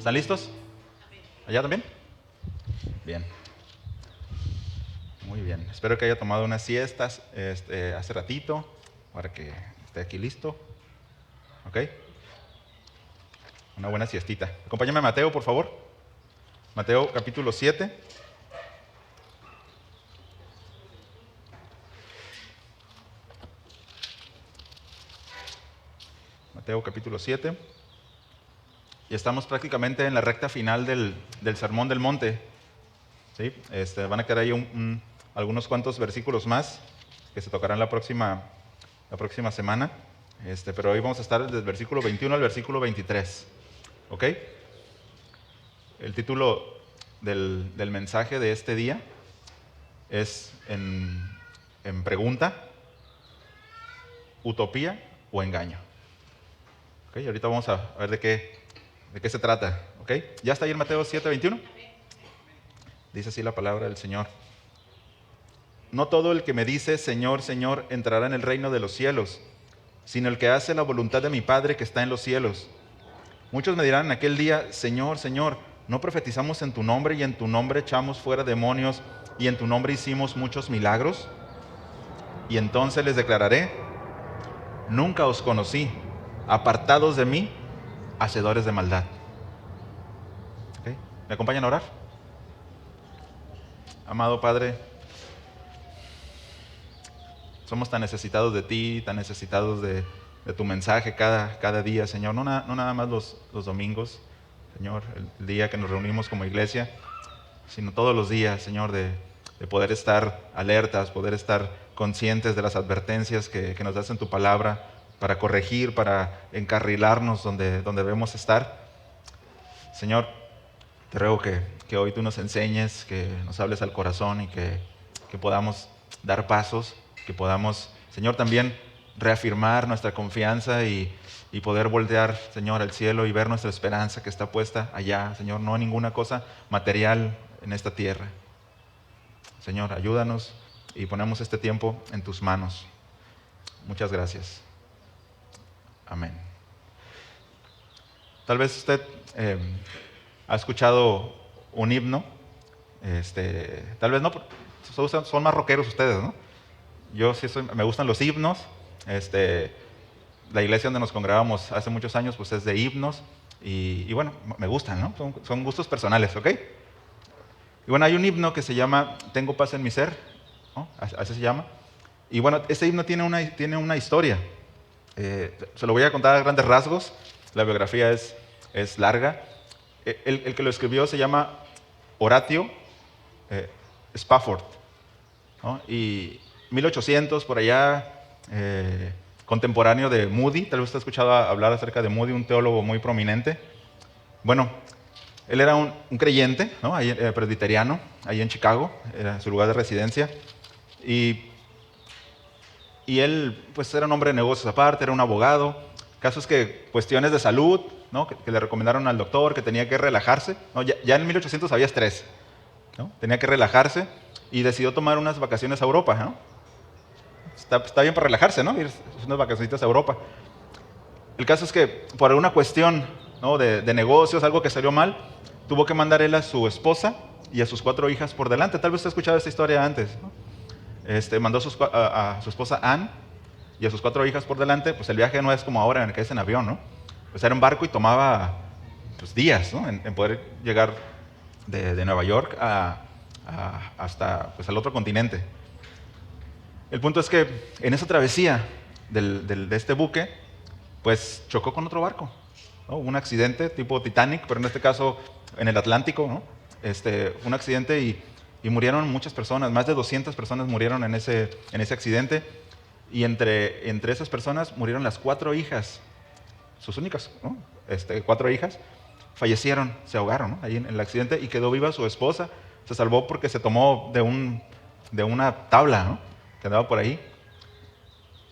¿Están listos? ¿Allá también? Bien. Muy bien. Espero que haya tomado unas siestas hace ratito para que esté aquí listo. ¿Ok? Una buena siestita. Acompáñame a Mateo, por favor. Mateo capítulo 7. Mateo capítulo 7. Y estamos prácticamente en la recta final del Sermón del Monte. ¿Sí? Van a quedar ahí algunos cuantos versículos más que se tocarán la próxima semana. Pero hoy vamos a estar desde el versículo 21 al versículo 23. ¿Ok? El título del mensaje de este día es en pregunta: ¿utopía o engaño? ¿Ok? Ahorita vamos a ver de qué se trata. ¿Ok? ¿Ya está ahí en Mateo 7:21? Dice así la palabra del Señor. No todo el que me dice Señor, Señor entrará en el reino de los cielos, sino el que hace la voluntad de mi Padre que está en los cielos. Muchos me dirán en aquel día: Señor, Señor, ¿no profetizamos en tu nombre y en tu nombre echamos fuera demonios y en tu nombre hicimos muchos milagros? Y entonces les declararé: nunca os conocí, apartados de mí, hacedores de maldad. ¿Okay? ¿Me acompañan a orar? Amado Padre, somos tan necesitados de ti, tan necesitados de tu mensaje cada día, Señor. No nada más los domingos, Señor, el día que nos reunimos como iglesia, sino todos los días, Señor, de poder estar alertas, poder estar conscientes de las advertencias que nos das en tu palabra, para corregir, para encarrilarnos donde debemos estar. Señor, te ruego que hoy tú nos enseñes, que nos hables al corazón y que podamos dar pasos, que podamos, Señor, también reafirmar nuestra confianza y poder voltear, Señor, al cielo y ver nuestra esperanza que está puesta allá, Señor, no en ninguna cosa material en esta tierra. Señor, ayúdanos y ponemos este tiempo en tus manos. Muchas gracias. Amén. Tal vez usted ha escuchado un himno, tal vez no, son más rockeros ustedes, ¿no? Yo sí me gustan los himnos. La iglesia donde nos congregamos hace muchos años pues es de himnos y bueno, me gustan, ¿no? Son gustos personales, ¿ok? Y bueno, hay un himno que se llama Tengo paz en mi ser, ¿no? Así se llama. Y bueno, ese himno tiene una historia. Se lo voy a contar a grandes rasgos. La biografía es larga. El que lo escribió se llama Horatio Spafford, ¿no? Y 1800 por allá, contemporáneo de Moody. Tal vez usted ha escuchado hablar acerca de Moody, un teólogo muy prominente. Bueno, él era un creyente, ¿no? Ahí, presbiteriano, ahí en Chicago, era su lugar de residencia. Y él, pues, era un hombre de negocios aparte, era un abogado. Caso es que cuestiones de salud, ¿no? que le recomendaron al doctor que tenía que relajarse, ¿no? Ya en 1800 había estrés, ¿no? Tenía que relajarse y decidió tomar unas vacaciones a Europa, ¿no? Está bien para relajarse, ¿no? Ir unas vacaciones a Europa. El caso es que por alguna cuestión, ¿no? de negocios, algo que salió mal, tuvo que mandar él a su esposa y a sus 4 hijas por delante. Tal vez usted ha escuchado esta historia antes, ¿no? Mandó a su esposa Anne y a sus 4 hijas por delante. Pues el viaje no es como ahora en el que es en avión, ¿no? Pues era un barco y tomaba pues, días, ¿no? en poder llegar de Nueva York hasta pues, al otro continente. El punto es que en esa travesía de este buque, pues chocó con otro barco, ¿no? Hubo un accidente tipo Titanic, pero en este caso en el Atlántico, ¿no? Un accidente y murieron muchas personas, más de 200 personas murieron en ese accidente. Y entre esas personas murieron las 4 hijas, sus únicas, ¿no? 4 hijas, fallecieron, se ahogaron, ¿no? Ahí en el accidente, y quedó viva su esposa. Se salvó porque se tomó de una tabla, ¿no? Que andaba por ahí.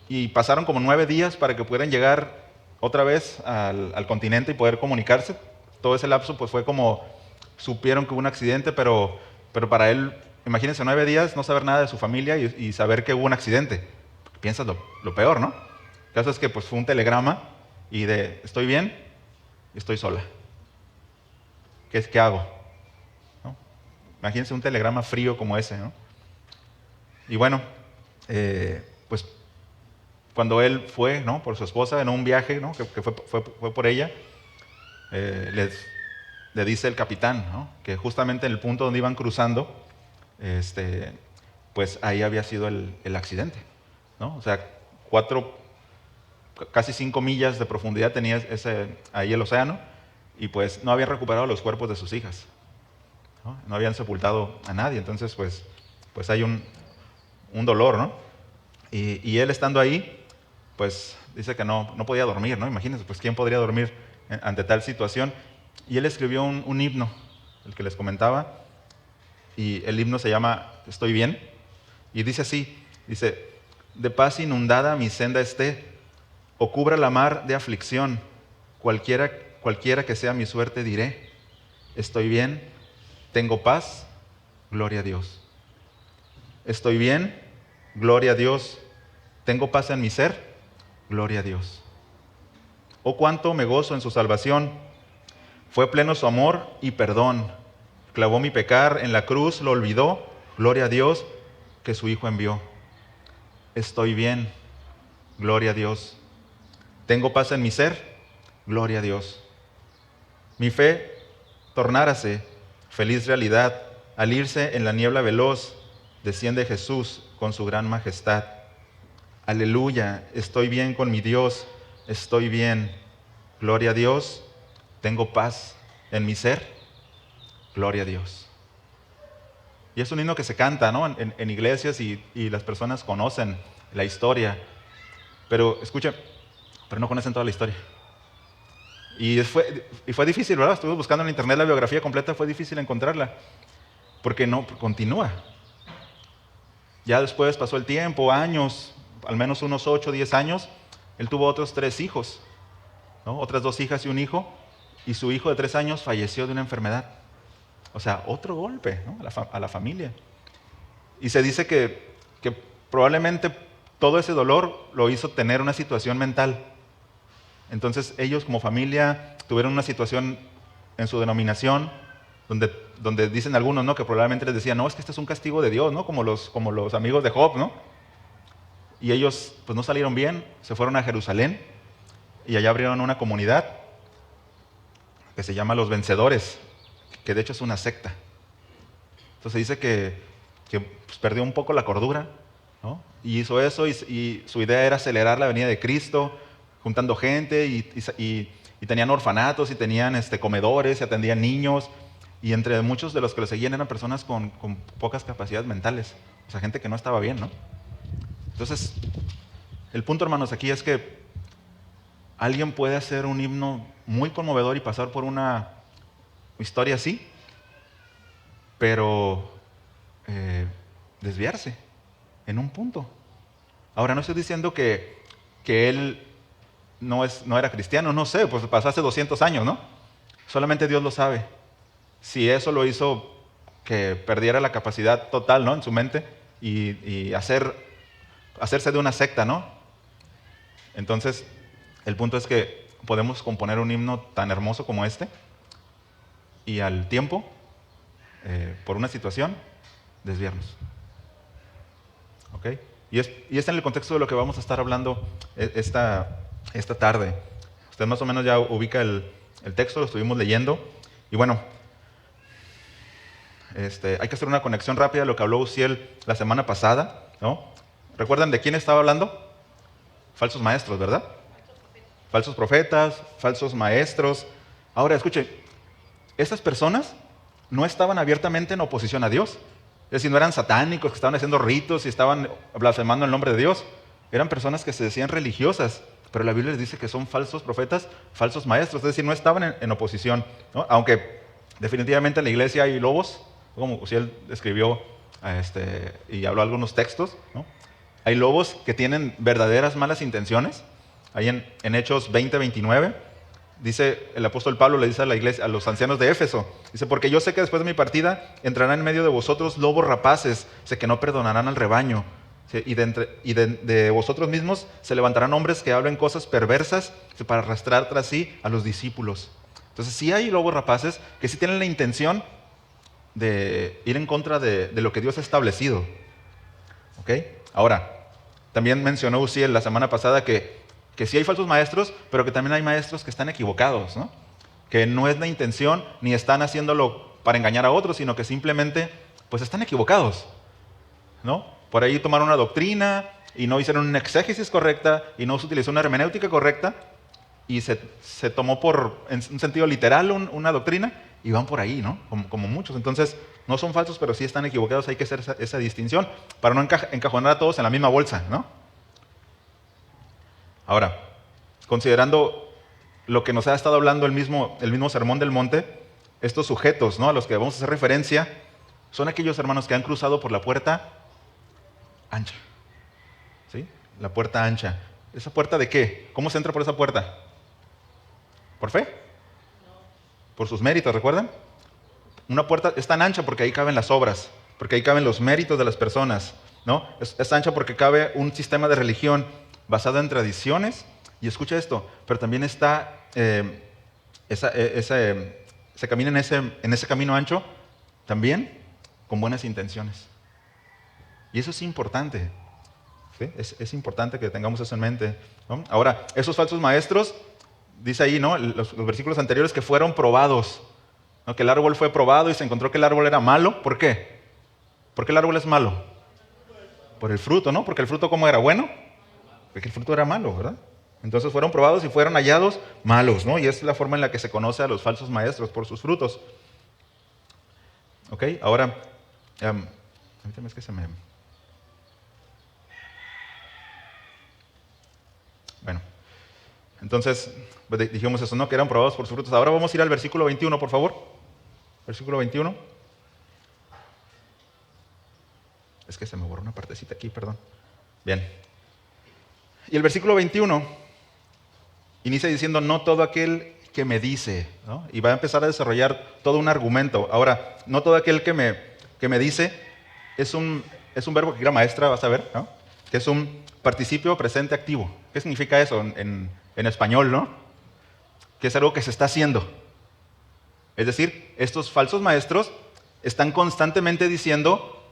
Y pasaron como 9 días para que pudieran llegar otra vez al continente y poder comunicarse. Todo ese lapso pues fue como supieron que hubo un accidente, pero para él, imagínense, 9 días no saber nada de su familia y saber que hubo un accidente. Piensas lo peor, ¿no? El caso es que pues fue un telegrama y estoy bien y estoy sola. ¿Qué hago? ¿No? Imagínense un telegrama frío como ese, ¿no? Y bueno, pues cuando él fue, ¿no?, por su esposa en un viaje, ¿no?, que fue por ella, le dice el capitán, ¿no?, que justamente en el punto donde iban cruzando, pues ahí había sido el accidente, ¿no? O sea, casi 5 millas de profundidad tenía ahí el océano, y pues no habían recuperado los cuerpos de sus hijas, ¿no? No habían sepultado a nadie. Entonces pues hay un dolor, ¿no? Y él estando ahí, pues dice que no podía dormir, ¿no? Imagínense, pues quién podría dormir ante tal situación. Y él escribió un himno, el que les comentaba, y el himno se llama Estoy bien, y dice así, dice: de paz inundada mi senda esté, o cubra la mar de aflicción, cualquiera que sea mi suerte diré, estoy bien, tengo paz, gloria a Dios. Estoy bien, gloria a Dios, tengo paz en mi ser, gloria a Dios. Oh, cuánto me gozo en su salvación, fue pleno su amor y perdón, clavó mi pecar en la cruz, lo olvidó, gloria a Dios que su Hijo envió. Estoy bien, gloria a Dios, tengo paz en mi ser, gloria a Dios. Mi fe tornárase feliz realidad, al irse en la niebla veloz, desciende Jesús con su gran majestad. Aleluya, estoy bien con mi Dios, estoy bien, gloria a Dios, tengo paz en mi ser, gloria a Dios. Y es un himno que se canta, ¿no?, en iglesias, y las personas conocen la historia, pero escuchen, pero no conocen toda la historia. Y fue difícil, ¿verdad? Estuve buscando en internet la biografía completa, fue difícil encontrarla, porque no continúa. Ya después pasó el tiempo, años, al menos unos 8 o 10 años, él tuvo otros 3 hijos, ¿no?, otras 2 hijas y un hijo, y su hijo de 3 años falleció de una enfermedad. O sea, otro golpe, ¿no?, a la familia. Y se dice que probablemente todo ese dolor lo hizo tener una situación mental. Entonces ellos como familia tuvieron una situación en su denominación donde dicen algunos, ¿no?, que probablemente les decían, no, es que este es un castigo de Dios, ¿no?, como los amigos de Job, ¿no? Y ellos pues no salieron bien, se fueron a Jerusalén y allá abrieron una comunidad que se llama Los Vencedores, que de hecho es una secta. Entonces dice que pues, perdió un poco la cordura, ¿no?, y hizo eso, y su idea era acelerar la venida de Cristo, juntando gente, y tenían orfanatos, y tenían comedores, y atendían niños, y entre muchos de los que lo seguían eran personas con pocas capacidades mentales, o sea, gente que no estaba bien, ¿no? Entonces, el punto, hermanos, aquí es que alguien puede hacer un himno muy conmovedor y pasar por una historia así, pero desviarse en un punto. Ahora, no estoy diciendo que él no era cristiano, no sé, pues pasó hace 200 años, ¿no? Solamente Dios lo sabe. Si eso lo hizo que perdiera la capacidad total, ¿no?, en su mente, y hacerse de una secta, ¿no? Entonces, el punto es que podemos componer un himno tan hermoso como este, y al tiempo, por una situación, desviarnos. ¿Ok? Y es en el contexto de lo que vamos a estar hablando esta tarde. Usted más o menos ya ubica el texto, lo estuvimos leyendo. Y bueno, hay que hacer una conexión rápida a lo que habló Uziel la semana pasada, ¿no? ¿Recuerdan de quién estaba hablando? Falsos maestros, ¿verdad? Falsos profetas, falsos maestros. Ahora, escuche, estas personas no estaban abiertamente en oposición a Dios. Es decir, no eran satánicos que estaban haciendo ritos y estaban blasfemando el nombre de Dios. Eran personas que se decían religiosas, pero la Biblia les dice que son falsos profetas, falsos maestros. Es decir, no estaban en oposición, ¿no? Aunque definitivamente en la iglesia hay lobos, como si él escribió y habló algunos textos, ¿no? Hay lobos que tienen verdaderas malas intenciones. Ahí en Hechos 20:29 dice el apóstol Pablo, le dice a la iglesia, a los ancianos de Éfeso, dice: porque yo sé que después de mi partida entrarán en medio de vosotros lobos rapaces, sé que no perdonarán al rebaño, ¿sí? Y de vosotros mismos se levantarán hombres que hablen cosas perversas, ¿sí?, para arrastrar tras sí a los discípulos. Entonces sí hay lobos rapaces que sí tienen la intención de ir en contra de lo que Dios ha establecido. ¿Ok? Ahora, también mencionó Uziel la semana pasada que sí hay falsos maestros, pero que también hay maestros que están equivocados, ¿no? Que no es la intención ni están haciéndolo para engañar a otros, sino que simplemente pues están equivocados, ¿no? Por ahí tomaron una doctrina y no hicieron una exégesis correcta y no se utilizó una hermenéutica correcta y se tomó en un sentido literal una doctrina y van por ahí, ¿no? Como muchos. Entonces, no son falsos, pero sí están equivocados. Hay que hacer esa distinción para no encajonar a todos en la misma bolsa, ¿no? Ahora, considerando lo que nos ha estado hablando el mismo Sermón del Monte, estos sujetos, ¿no?, a los que vamos a hacer referencia, son aquellos hermanos que han cruzado por la puerta ancha. ¿Sí? La puerta ancha. ¿Esa puerta de qué? ¿Cómo se entra por esa puerta? ¿Por fe? Por sus méritos, ¿recuerdan? Una puerta es tan ancha porque ahí caben las obras, porque ahí caben los méritos de las personas, ¿no? Es ancha porque cabe un sistema de religión basado en tradiciones, y escucha esto, pero también está, se camina en ese camino ancho también con buenas intenciones. Y eso es importante, ¿sí? Es importante que tengamos eso en mente, ¿no? Ahora, esos falsos maestros, dice ahí, ¿no?, los versículos anteriores, que fueron probados, ¿no? Que el árbol fue probado y se encontró que el árbol era malo. ¿Por qué? ¿Por qué el árbol es malo? Por el fruto, ¿no? Porque el fruto, ¿cómo era? ¿Bueno? Porque el fruto era malo, ¿verdad? Entonces fueron probados y fueron hallados malos, ¿no? Y es la forma en la que se conoce a los falsos maestros, por sus frutos. ¿Ok? Ahora, permítame, es que se me... Bueno, entonces pues dijimos eso, ¿no? Que eran probados por sus frutos. Ahora vamos a ir al versículo 21, por favor. Versículo 21. Es que se me borró una partecita aquí, perdón. Bien. Y el versículo 21 inicia diciendo, no todo aquel que me dice, ¿no? Y va a empezar a desarrollar todo un argumento. Ahora, no todo aquel que me dice es un verbo que la maestra, vas a ver, ¿no?, que es un participio presente activo. ¿Qué significa eso en español, no? Que es algo que se está haciendo. Es decir, estos falsos maestros están constantemente diciendo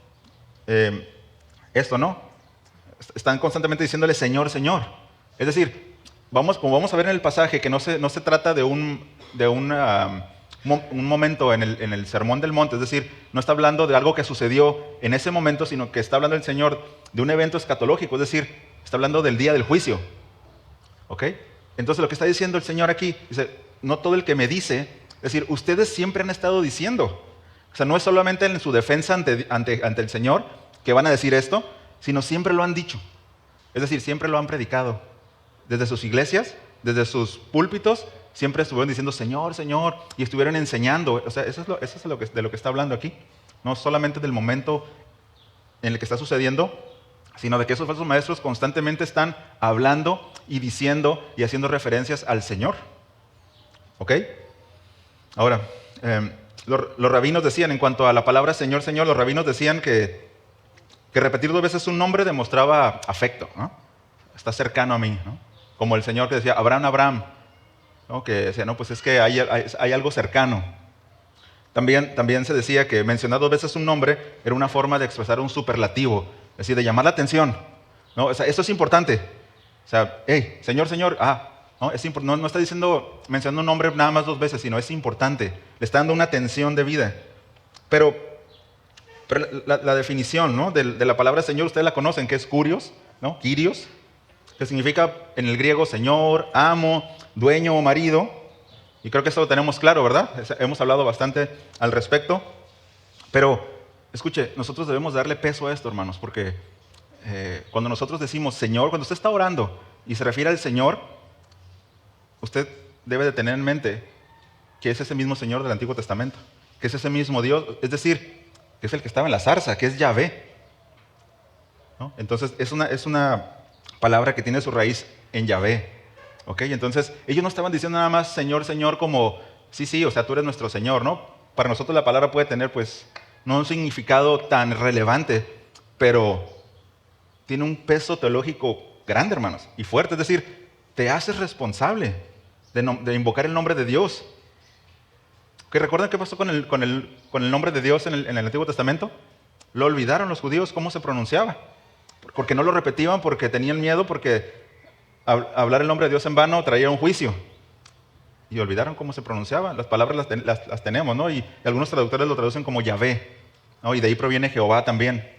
esto, ¿no? Están constantemente diciéndole Señor, Señor. Es decir, como vamos a ver en el pasaje, que no se trata de un momento en el Sermón del Monte. Es decir, no está hablando de algo que sucedió en ese momento, sino que está hablando el Señor de un evento escatológico. Es decir, está hablando del día del juicio. ¿Ok? Entonces lo que está diciendo el Señor aquí, dice, no todo el que me dice, es decir, ustedes siempre han estado diciendo. O sea, no es solamente en su defensa ante el Señor que van a decir esto, sino siempre lo han dicho. Es decir, siempre lo han predicado. Desde sus iglesias, desde sus púlpitos, siempre estuvieron diciendo Señor, Señor, y estuvieron enseñando. O sea, eso es de lo que está hablando aquí. No solamente del momento en el que está sucediendo, sino de que esos falsos maestros constantemente están hablando y diciendo y haciendo referencias al Señor. ¿Ok? Ahora, los rabinos decían, en cuanto a la palabra Señor, Señor, los rabinos decían que repetir 2 veces un nombre demostraba afecto, ¿no? Está cercano a mí, ¿no? Como el Señor que decía, Abraham, Abraham, ¿no? Que decía, no, pues es que hay algo cercano. También se decía que mencionar 2 veces un nombre era una forma de expresar un superlativo, es decir, de llamar la atención, ¿no? O sea, esto es importante. O sea, hey, Señor, Señor, ¿no? No está mencionando un nombre nada más 2 veces, sino es importante. Le está dando una atención de vida. Pero la definición, ¿no?, de la palabra Señor, ustedes la conocen, que es kurios, ¿no? Kyrios, que significa en el griego Señor, amo, dueño o marido. Y creo que eso lo tenemos claro, ¿verdad? Hemos hablado bastante al respecto. Pero, escuche, nosotros debemos darle peso a esto, hermanos, porque cuando nosotros decimos Señor, cuando usted está orando y se refiere al Señor, usted debe de tener en mente que es ese mismo Señor del Antiguo Testamento, que es ese mismo Dios, es decir, que es el que estaba en la zarza, que es Yahvé, ¿no? Entonces, es una palabra que tiene su raíz en Yahvé. ¿Ok? Entonces, ellos no estaban diciendo nada más Señor, Señor, como, sí, o sea, tú eres nuestro Señor, ¿no? Para nosotros la palabra puede tener, pues, no un significado tan relevante, pero tiene un peso teológico grande, hermanos, y fuerte. Es decir, te haces responsable de invocar el nombre de Dios. ¿Recuerdan qué pasó con el nombre de Dios en el Antiguo Testamento? Lo olvidaron los judíos cómo se pronunciaba. Porque no lo repetían, porque tenían miedo, porque hablar el nombre de Dios en vano traía un juicio. Y olvidaron cómo se pronunciaba. Las palabras las tenemos, ¿no? Y algunos traductores lo traducen como Yahvé, ¿no? Y de ahí proviene Jehová también.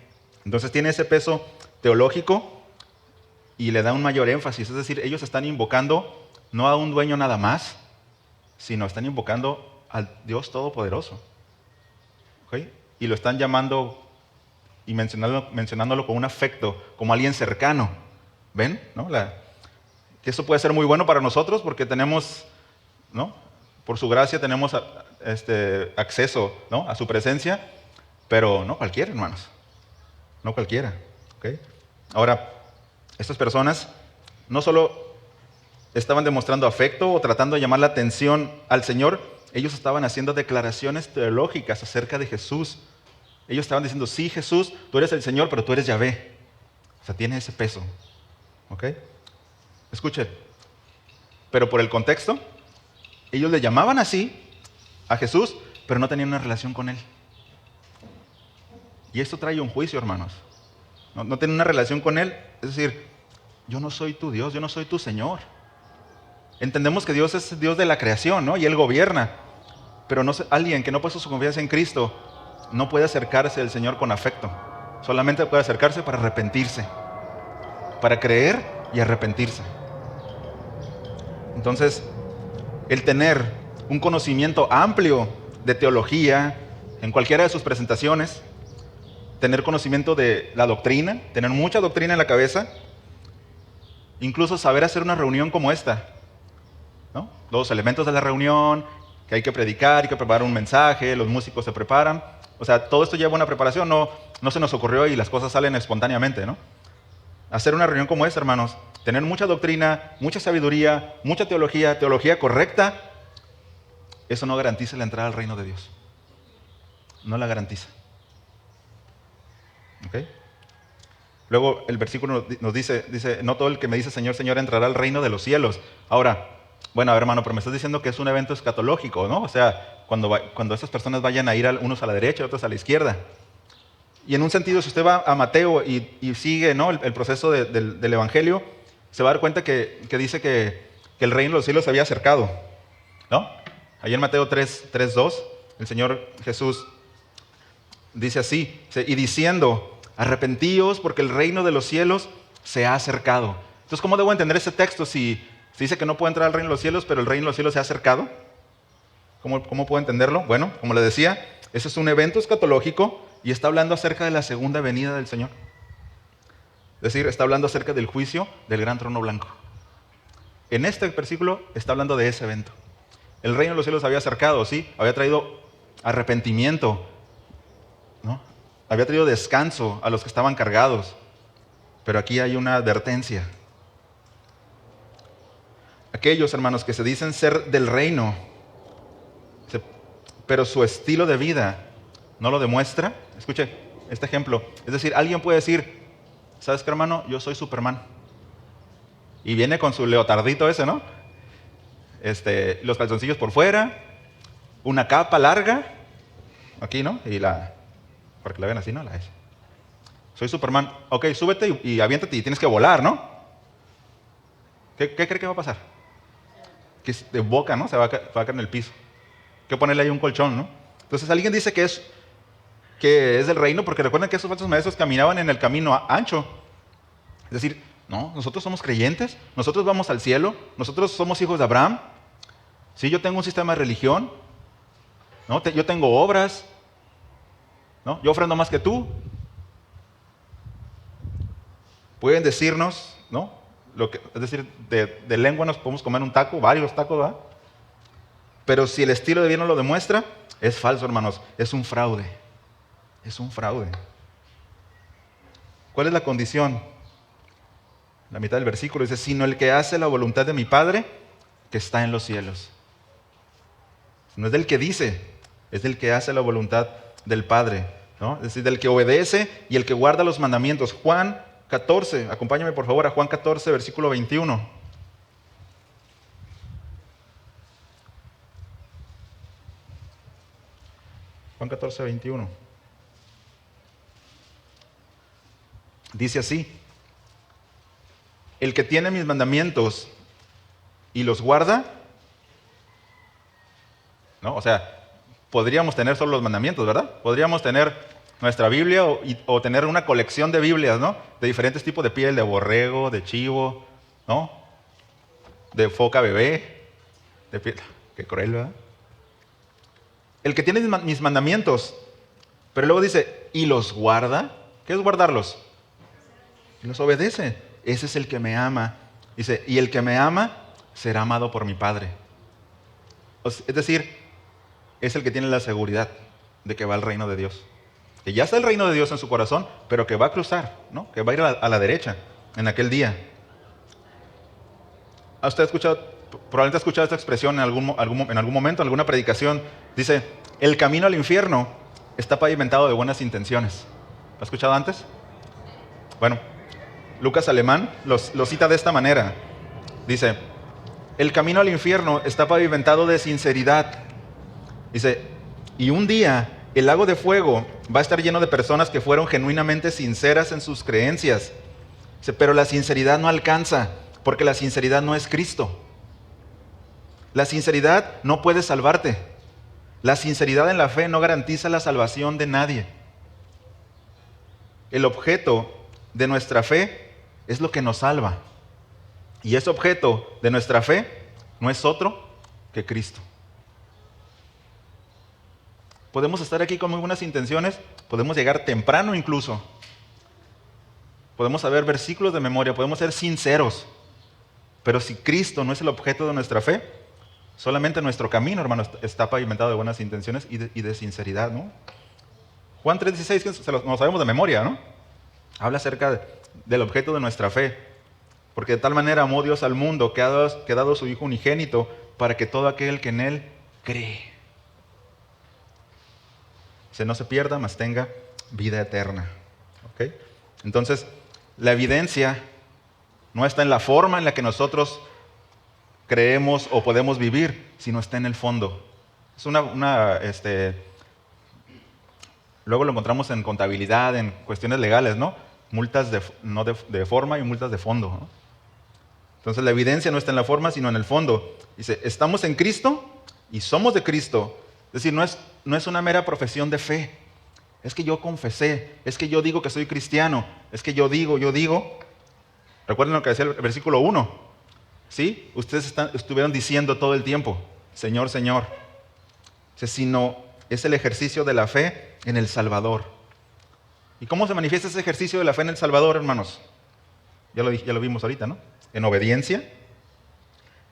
Entonces tiene ese peso teológico y le da un mayor énfasis. Es decir, ellos están invocando no a un dueño nada más, sino están invocando al Dios Todopoderoso. ¿Ok? Y lo están llamando y mencionándolo con un afecto, como alguien cercano. ¿Ven? ¿No? Que eso puede ser muy bueno para nosotros porque tenemos, ¿no? Por su gracia tenemos acceso, ¿no? A su presencia, pero no cualquiera, hermanos. No cualquiera. ¿Ok? Ahora, estas personas no solo estaban demostrando afecto o tratando de llamar la atención al Señor, ellos estaban haciendo declaraciones teológicas acerca de Jesús. Ellos estaban diciendo, sí, Jesús, tú eres el Señor, pero tú eres Yahvé. O sea, tiene ese peso. ¿Ok? Escuchen. Pero por el contexto, ellos le llamaban así a Jesús, pero no tenían una relación con Él. Y esto trae un juicio, hermanos. No tienen una relación con Él. Es decir, yo no soy tu Dios, yo no soy tu Señor. Entendemos que Dios es Dios de la creación, ¿no? Y Él gobierna. Pero alguien que no ha puesto su confianza en Cristo no puede acercarse al Señor con afecto. Solamente puede acercarse para arrepentirse. Para creer y arrepentirse. Entonces, el tener un conocimiento amplio de teología en cualquiera de sus presentaciones, tener conocimiento de la doctrina, tener mucha doctrina en la cabeza, incluso saber hacer una reunión como esta, ¿no? Los elementos de la reunión, que hay que predicar, hay que preparar un mensaje, los músicos se preparan. O sea, todo esto lleva una preparación, no se nos ocurrió y las cosas salen espontáneamente, ¿no? Hacer una reunión como esta, hermanos, tener mucha doctrina, mucha sabiduría, mucha teología correcta, eso no garantiza la entrada al reino de Dios. No la garantiza. ¿Ok? Luego el versículo nos dice, no todo el que me dice Señor, Señor entrará al reino de los cielos. Ahora, bueno, a ver, hermano, pero me estás diciendo que es un evento escatológico, ¿no? O sea, cuando esas personas vayan a ir unos a la derecha y otros a la izquierda. Y en un sentido, si usted va a Mateo y sigue, ¿no? el proceso del Evangelio, se va a dar cuenta que dice que el reino de los cielos se había acercado, ¿no? Ahí en Mateo 3:2, el Señor Jesús dice así, y diciendo, arrepentíos porque el reino de los cielos se ha acercado. Entonces, ¿cómo debo entender ese texto si dice que no puedo entrar al reino de los cielos, pero el reino de los cielos se ha acercado? ¿Cómo puedo entenderlo? Bueno, como le decía, ese es un evento escatológico y está hablando acerca de la segunda venida del Señor. Es decir, está hablando acerca del juicio del gran trono blanco. En este versículo está hablando de ese evento. El reino de los cielos había acercado, ¿sí? Había traído arrepentimiento, ¿no? Había traído descanso a los que estaban cargados. Pero aquí hay una advertencia. Aquellos hermanos que se dicen ser del reino, pero su estilo de vida no lo demuestra. Escuche este ejemplo. Es decir, alguien puede decir, ¿sabes qué, hermano? Yo soy Superman. Y viene con su leotardito ese, ¿no? Los calzoncillos por fuera, una capa larga, aquí, ¿no? Para que la vean así, ¿no? Soy Superman. Ok, súbete y aviéntate y tienes que volar, ¿no? ¿Qué cree que va a pasar? Que de boca, ¿no? Se va a caer en el piso. Hay que ponerle ahí un colchón, ¿no? Entonces alguien dice que es del reino, porque recuerden que esos falsos maestros caminaban en el camino ancho. Es decir, no, nosotros somos creyentes, nosotros vamos al cielo, nosotros somos hijos de Abraham. Sí, yo tengo un sistema de religión, ¿no? Yo tengo obras, ¿no? Yo ofrendo más que tú. Pueden decirnos, ¿no? Es decir, de lengua nos podemos comer un taco, varios tacos, ¿verdad? Pero si el estilo de vida no lo demuestra, es falso, hermanos, es un fraude. Es un fraude. ¿Cuál es la condición? La mitad del versículo dice, sino el que hace la voluntad de mi Padre que está en los cielos. No es del que dice, es del que hace la voluntad del Padre, ¿no? Es decir, del que obedece y el que guarda los mandamientos. Juan 14, acompáñame por favor a Juan 14, versículo 21. Juan 14, 21. Dice así: el que tiene mis mandamientos y los guarda, ¿no? O sea, podríamos tener solo los mandamientos, ¿verdad? Podríamos tener nuestra Biblia o tener una colección de Biblias, ¿no? De diferentes tipos de piel, de borrego, de chivo, ¿no? De foca bebé, de piel. Qué cruel, ¿verdad? El que tiene mis mandamientos, pero luego dice, y los guarda. ¿Qué es guardarlos? Y los obedece. Ese es el que me ama. Dice, y el que me ama será amado por mi Padre. Es decir, es el que tiene la seguridad de que va al reino de Dios. Que ya está el reino de Dios en su corazón, pero que va a cruzar, ¿no? Que va a ir a la derecha en aquel día. ¿Ha usted escuchado, probablemente ha escuchado esta expresión en algún momento, en alguna predicación? Dice, el camino al infierno está pavimentado de buenas intenciones. ¿Lo ha escuchado antes? Bueno, Lucas Alemán lo cita de esta manera. Dice, el camino al infierno está pavimentado de sinceridad. Dice, y un día el lago de fuego va a estar lleno de personas que fueron genuinamente sinceras en sus creencias. Dice, pero la sinceridad no alcanza, porque la sinceridad no es Cristo. La sinceridad no puede salvarte. La sinceridad en la fe no garantiza la salvación de nadie. El objeto de nuestra fe es lo que nos salva. Y ese objeto de nuestra fe no es otro que Cristo. Podemos estar aquí con muy buenas intenciones, podemos llegar temprano incluso. Podemos saber versículos de memoria, podemos ser sinceros. Pero si Cristo no es el objeto de nuestra fe, solamente nuestro camino, hermano, está pavimentado de buenas intenciones y de sinceridad, ¿no? Juan 3:16, que nos sabemos de memoria, ¿no? Habla acerca del objeto de nuestra fe. Porque de tal manera amó Dios al mundo que ha dado su Hijo unigénito para que todo aquel que en Él cree no se pierda, mas tenga vida eterna. ¿Okay? Entonces, la evidencia no está en la forma en la que nosotros creemos o podemos vivir, sino está en el fondo. Es luego lo encontramos en contabilidad, en cuestiones legales, ¿no? Multas de forma y multas de fondo, ¿no? Entonces, la evidencia no está en la forma, sino en el fondo. Dice, estamos en Cristo y somos de Cristo. Es decir, no es una mera profesión de fe. Es que yo confesé, es que yo digo que soy cristiano, es que yo digo. Recuerden lo que decía el versículo 1. ¿Sí? Ustedes estuvieron diciendo todo el tiempo, Señor, Señor. Sino es el ejercicio de la fe en el Salvador. ¿Y cómo se manifiesta ese ejercicio de la fe en el Salvador, hermanos? Ya lo vimos ahorita, ¿no? En obediencia.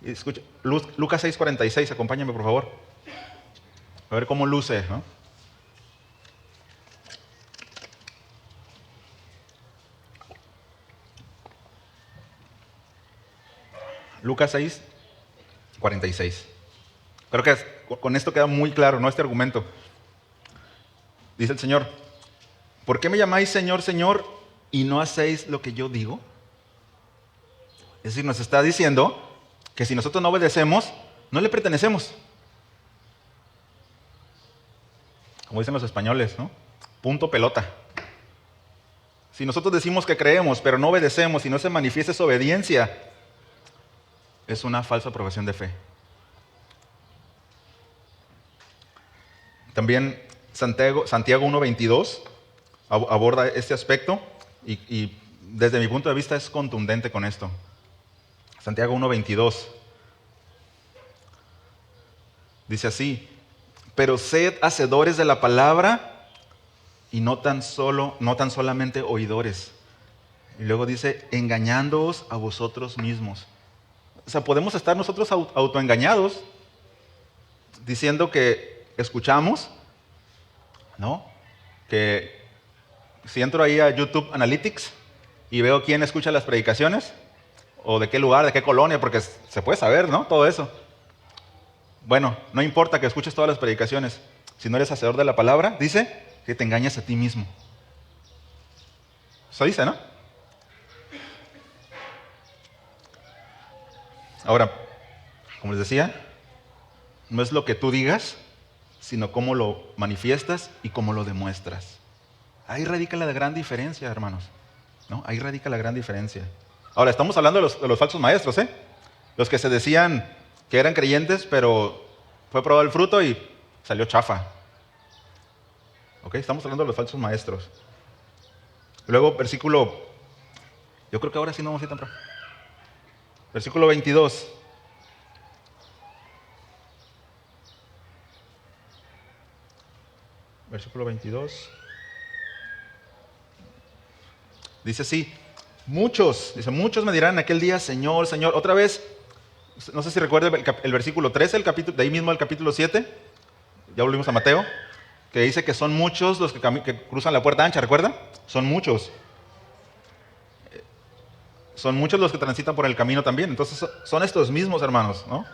Y escucha, Lucas 6:46, acompáñame por favor. A ver cómo luce, ¿no? Lucas 6:46. Creo que con esto queda muy claro, ¿no? Este argumento. Dice el Señor, ¿por qué me llamáis Señor, Señor, y no hacéis lo que yo digo? Es decir, nos está diciendo que si nosotros no obedecemos, no le pertenecemos. Como dicen los españoles, ¿no? Punto pelota. Si nosotros decimos que creemos, pero no obedecemos y no se manifiesta esa obediencia, es una falsa profesión de fe. También Santiago 1:22 aborda este aspecto y desde mi punto de vista es contundente con esto. Santiago 1:22 dice así, pero sed hacedores de la palabra y no tan solamente oidores. Y luego dice, engañándoos a vosotros mismos. O sea, podemos estar nosotros autoengañados diciendo que escuchamos, ¿no? Que si entro ahí a YouTube Analytics y veo quién escucha las predicaciones, o de qué lugar, de qué colonia, porque se puede saber, ¿no? Todo eso. Bueno, no importa que escuches todas las predicaciones. Si no eres hacedor de la palabra, dice que te engañas a ti mismo. Eso dice, ¿no? Ahora, como les decía, no es lo que tú digas, sino cómo lo manifiestas y cómo lo demuestras. Ahí radica la gran diferencia, hermanos, ¿no? Ahí radica la gran diferencia. Ahora, estamos hablando de los falsos maestros, ¿eh? Los que se decían que eran creyentes, pero fue probado el fruto y salió chafa. ¿Ok? Estamos hablando de los falsos maestros. Luego, yo creo que ahora sí no vamos a ir tan pronto. Versículo 22. Versículo 22. Dice así, muchos me dirán en aquel día, Señor, Señor. Otra vez, no sé si recuerda el versículo 13, de ahí mismo el capítulo 7. Ya volvimos a Mateo, que dice que son muchos los que cruzan la puerta ancha, ¿recuerda? Son muchos. Son muchos los que transitan por el camino también. Entonces son estos mismos, hermanos, ¿no?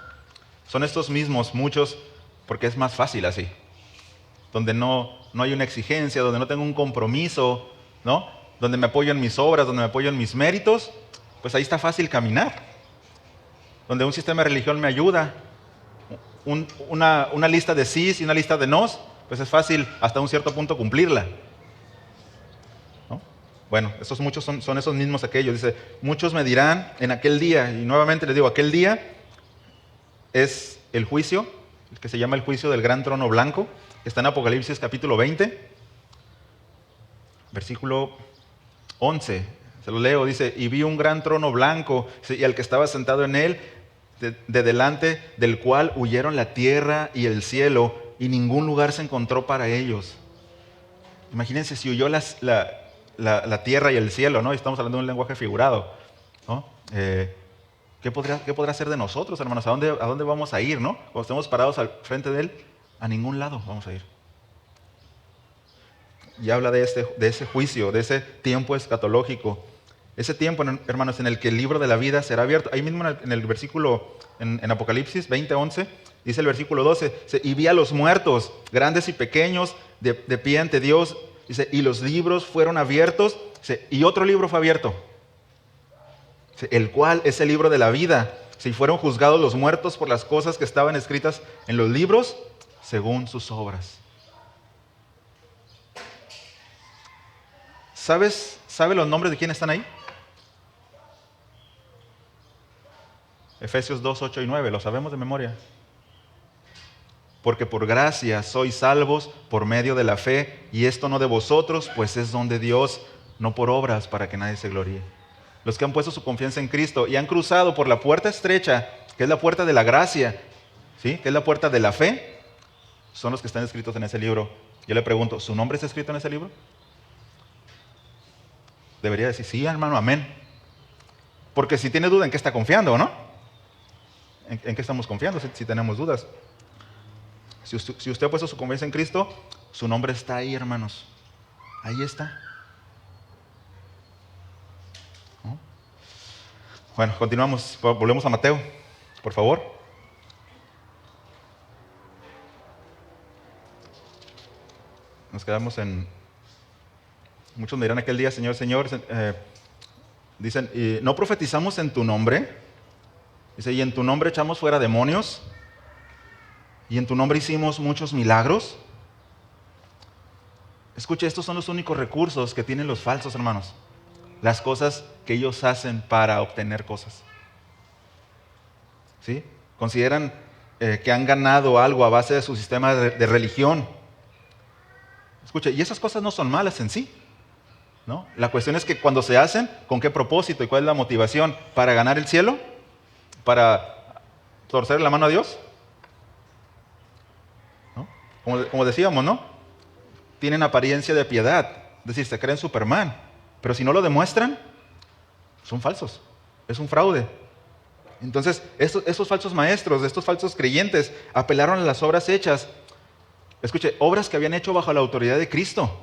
Son estos mismos, muchos, porque es más fácil así. Donde no hay una exigencia, donde no tengo un compromiso, ¿no? Donde me apoyo en mis obras, donde me apoyo en mis méritos, pues ahí está fácil caminar. Donde un sistema de religión me ayuda, una lista de sís y una lista de nos, pues es fácil hasta un cierto punto cumplirla, ¿no? Bueno, esos muchos son esos mismos aquellos. Dice, muchos me dirán en aquel día, y nuevamente les digo, aquel día es el juicio, el que se llama el juicio del gran trono blanco, está en Apocalipsis capítulo 20, versículo 11, se lo leo, dice, y vi un gran trono blanco, y al que estaba sentado en él, de delante del cual huyeron la tierra y el cielo, y ningún lugar se encontró para ellos. Imagínense si huyó la tierra y el cielo, ¿no? Estamos hablando de un lenguaje figurado, ¿no? ¿Qué podrá hacer de nosotros, hermanos? ¿A dónde vamos a ir, no? Cuando estemos parados al frente de él, a ningún lado vamos a ir. Y habla de ese juicio, de ese tiempo escatológico. Ese tiempo, hermanos, en el que el libro de la vida será abierto. Ahí mismo en el versículo, en Apocalipsis 20:11, dice el versículo 12, dice, y vi a los muertos, grandes y pequeños, de pie ante Dios, dice, y los libros fueron abiertos, dice, y otro libro fue abierto, dice, el cual es el libro de la vida. Si fueron juzgados los muertos por las cosas que estaban escritas en los libros, según sus obras. ¿Sabe los nombres de quiénes están ahí? Efesios 2, 8 y 9, lo sabemos de memoria. Porque por gracia sois salvos por medio de la fe, y esto no de vosotros, pues es don de Dios, no por obras, para que nadie se gloríe. Los que han puesto su confianza en Cristo y han cruzado por la puerta estrecha, que es la puerta de la gracia, ¿sí? Que es la puerta de la fe, son los que están escritos en ese libro. Yo le pregunto, ¿su nombre está escrito en ese libro? Debería decir, sí, hermano, amén. Porque si tiene duda, ¿en qué está confiando, no? ¿En qué estamos confiando si tenemos dudas? Si usted ha puesto su confianza en Cristo, su nombre está ahí, hermanos. Ahí está. ¿No? Bueno, continuamos. Volvemos a Mateo, por favor. Nos quedamos en... Muchos me dirán aquel día, Señor, Señor. Dicen, ¿no profetizamos en tu nombre? Dice, y en tu nombre echamos fuera demonios. Y en tu nombre hicimos muchos milagros. Escuche, estos son los únicos recursos que tienen los falsos, hermanos. Las cosas que ellos hacen para obtener cosas. ¿Sí? Consideran que han ganado algo a base de su sistema de religión. Escuche, y esas cosas no son malas en sí, ¿no? La cuestión es que cuando se hacen, ¿con qué propósito y cuál es la motivación? ¿Para ganar el cielo? ¿Para torcer la mano a Dios? ¿No? Como decíamos, ¿no? Tienen apariencia de piedad, es decir, se creen Superman, pero si no lo demuestran, son falsos, es un fraude. Entonces, estos falsos maestros, estos falsos creyentes, apelaron a las obras hechas. Escuche, obras que habían hecho bajo la autoridad de Cristo.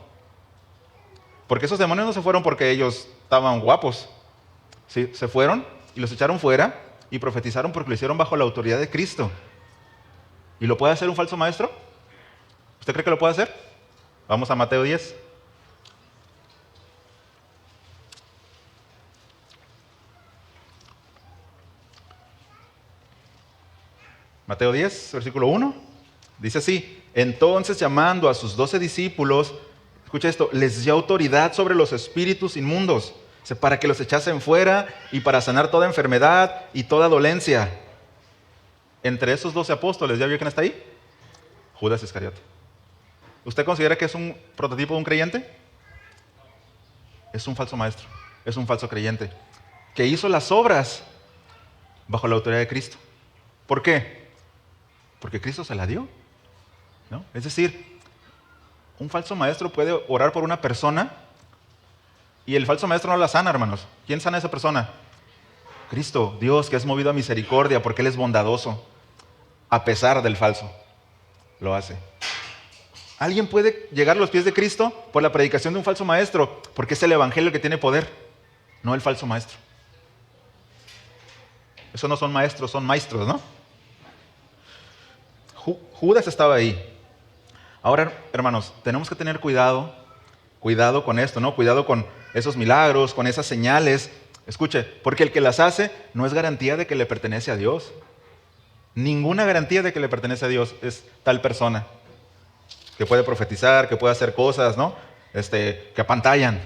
Porque esos demonios no se fueron porque ellos estaban guapos. ¿Sí? Se fueron y los echaron fuera y profetizaron porque lo hicieron bajo la autoridad de Cristo. ¿Y lo puede hacer un falso maestro? ¿Usted cree que lo puede hacer? Vamos a Mateo 10. Mateo 10, versículo 1. Dice así, Entonces, llamando a sus 12 discípulos, escucha esto, les dio autoridad sobre los espíritus inmundos, para que los echasen fuera y para sanar toda enfermedad y toda dolencia. Entre esos 12 apóstoles, ¿ya vio quién está ahí? Judas Iscariote. ¿Usted considera que es un prototipo de un creyente? Es un falso maestro, es un falso creyente, que hizo las obras bajo la autoridad de Cristo. ¿Por qué? Porque Cristo se la dio, ¿no? Es decir, un falso maestro puede orar por una persona y el falso maestro no la sana, hermanos. ¿Quién sana a esa persona? Cristo, Dios, que es movido a misericordia porque Él es bondadoso. A pesar del falso, lo hace. Alguien puede llegar a los pies de Cristo por la predicación de un falso maestro, porque es el evangelio que tiene poder, no el falso maestro. Eso no son maestros, son maestros, ¿no? Judas estaba ahí. Ahora, hermanos, tenemos que tener cuidado con esto, ¿no? Cuidado con esos milagros, con esas señales. Escuche, porque el que las hace no es garantía de que le pertenece a Dios. Ninguna garantía de que le pertenece a Dios es tal persona que puede profetizar, que puede hacer cosas, ¿no? Que apantallan.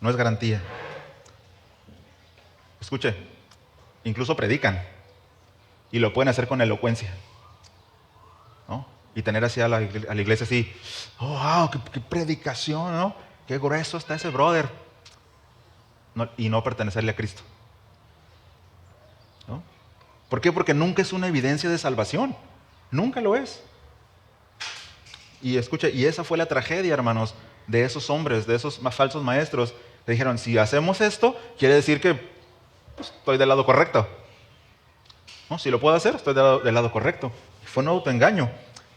No es garantía. Escuche, incluso predican y lo pueden hacer con elocuencia, ¿no? Y tener así a la iglesia así, oh, wow, qué predicación, ¿no? Qué grueso está ese brother. Y no pertenecerle a Cristo, ¿no? ¿Por qué? Porque nunca es una evidencia de salvación. Nunca lo es. Y escucha, y esa fue la tragedia, hermanos, de esos hombres, de esos falsos maestros. Le dijeron, si hacemos esto, quiere decir que pues, estoy del lado correcto. ¿No? Si lo puedo hacer, estoy del lado correcto. Fue un autoengaño.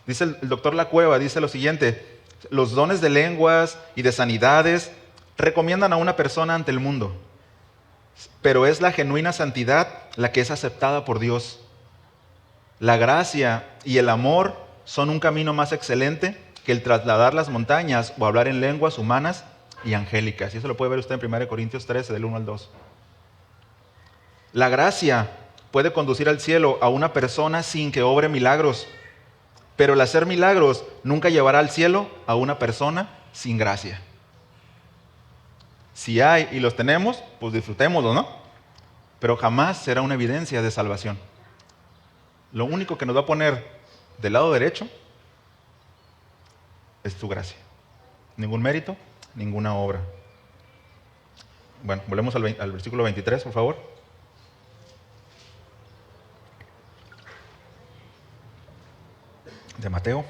Dice el doctor Lacueva, dice lo siguiente, los dones de lenguas y de sanidades recomiendan a una persona ante el mundo, pero es la genuina santidad la que es aceptada por Dios. La gracia y el amor son un camino más excelente que el trasladar las montañas o hablar en lenguas humanas y angélicas. Y eso lo puede ver usted en 1 Corintios 13, del 1 al 2. La gracia puede conducir al cielo a una persona sin que obre milagros, pero el hacer milagros nunca llevará al cielo a una persona sin gracia. Si hay y los tenemos, pues disfrutémoslo, ¿no? Pero jamás será una evidencia de salvación. Lo único que nos va a poner del lado derecho es tu gracia. Ningún mérito, ninguna obra. Bueno, volvemos al versículo 23, por favor. De Mateo.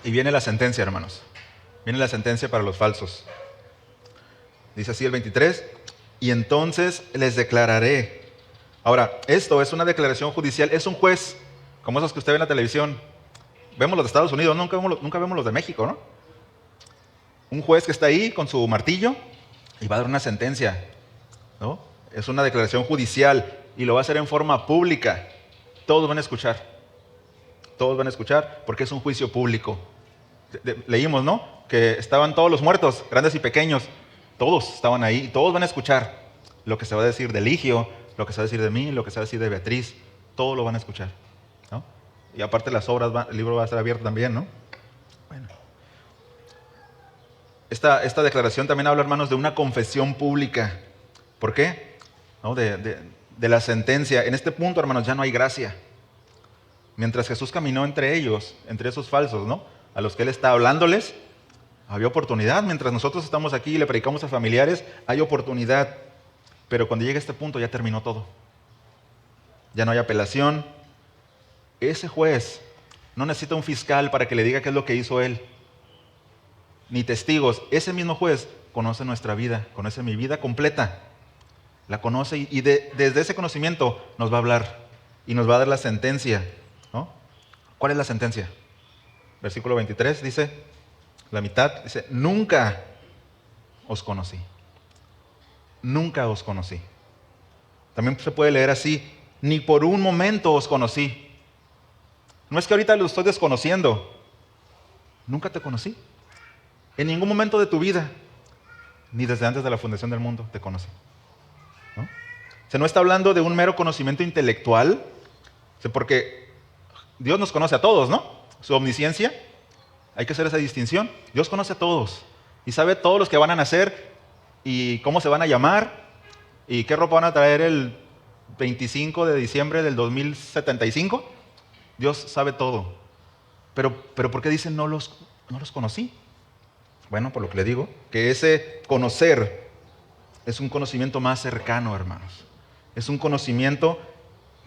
Y viene la sentencia, hermanos. Viene la sentencia para los falsos. Dice así el 23, y entonces les declararé. Ahora, esto es una declaración judicial, es un juez, como esos que usted ve en la televisión. Vemos los de Estados Unidos, nunca vemos los de México, ¿no? Un juez que está ahí con su martillo y va a dar una sentencia, ¿no? Es una declaración judicial y lo va a hacer en forma pública. Todos van a escuchar. Todos van a escuchar porque es un juicio público. Leímos, ¿no? Que estaban todos los muertos, grandes y pequeños. Todos estaban ahí y todos van a escuchar lo que se va a decir de Eligio, lo que se va a decir de mí, lo que se va a decir de Beatriz. Todo lo van a escuchar, ¿no? Y aparte las obras, el libro va a estar abierto también, ¿no? Bueno. Esta declaración también habla, hermanos, de una confesión pública. ¿Por qué? ¿No? De la sentencia. En este punto, hermanos, ya no hay gracia. Mientras Jesús caminó entre ellos, entre esos falsos, ¿no? A los que Él está hablándoles, había oportunidad. Mientras nosotros estamos aquí y le predicamos a familiares, hay oportunidad. Pero cuando llega este punto ya terminó todo. Ya no hay apelación. Ese juez no necesita un fiscal para que le diga qué es lo que hizo él. Ni testigos. Ese mismo juez conoce nuestra vida, conoce mi vida completa. La conoce y desde ese conocimiento nos va a hablar y nos va a dar la sentencia, ¿no? ¿Cuál es la sentencia? Versículo 23 dice, la mitad dice, nunca os conocí. Nunca os conocí. También se puede leer así, ni por un momento os conocí. No es que ahorita lo estoy desconociendo. Nunca te conocí. En ningún momento de tu vida, ni desde antes de la fundación del mundo, te conocí. ¿No? O sea, no está hablando de un mero conocimiento intelectual, O sea, porque Dios nos conoce a todos, ¿no? Su omnisciencia, hay que hacer esa distinción. Dios conoce a todos y sabe todos los que van a nacer y cómo se van a llamar y qué ropa van a traer el 25 de diciembre del 2075. Dios sabe todo. Pero ¿por qué dicen no los conocí? Bueno, por lo que le digo, que ese conocer es un conocimiento más cercano, hermanos. Es un conocimiento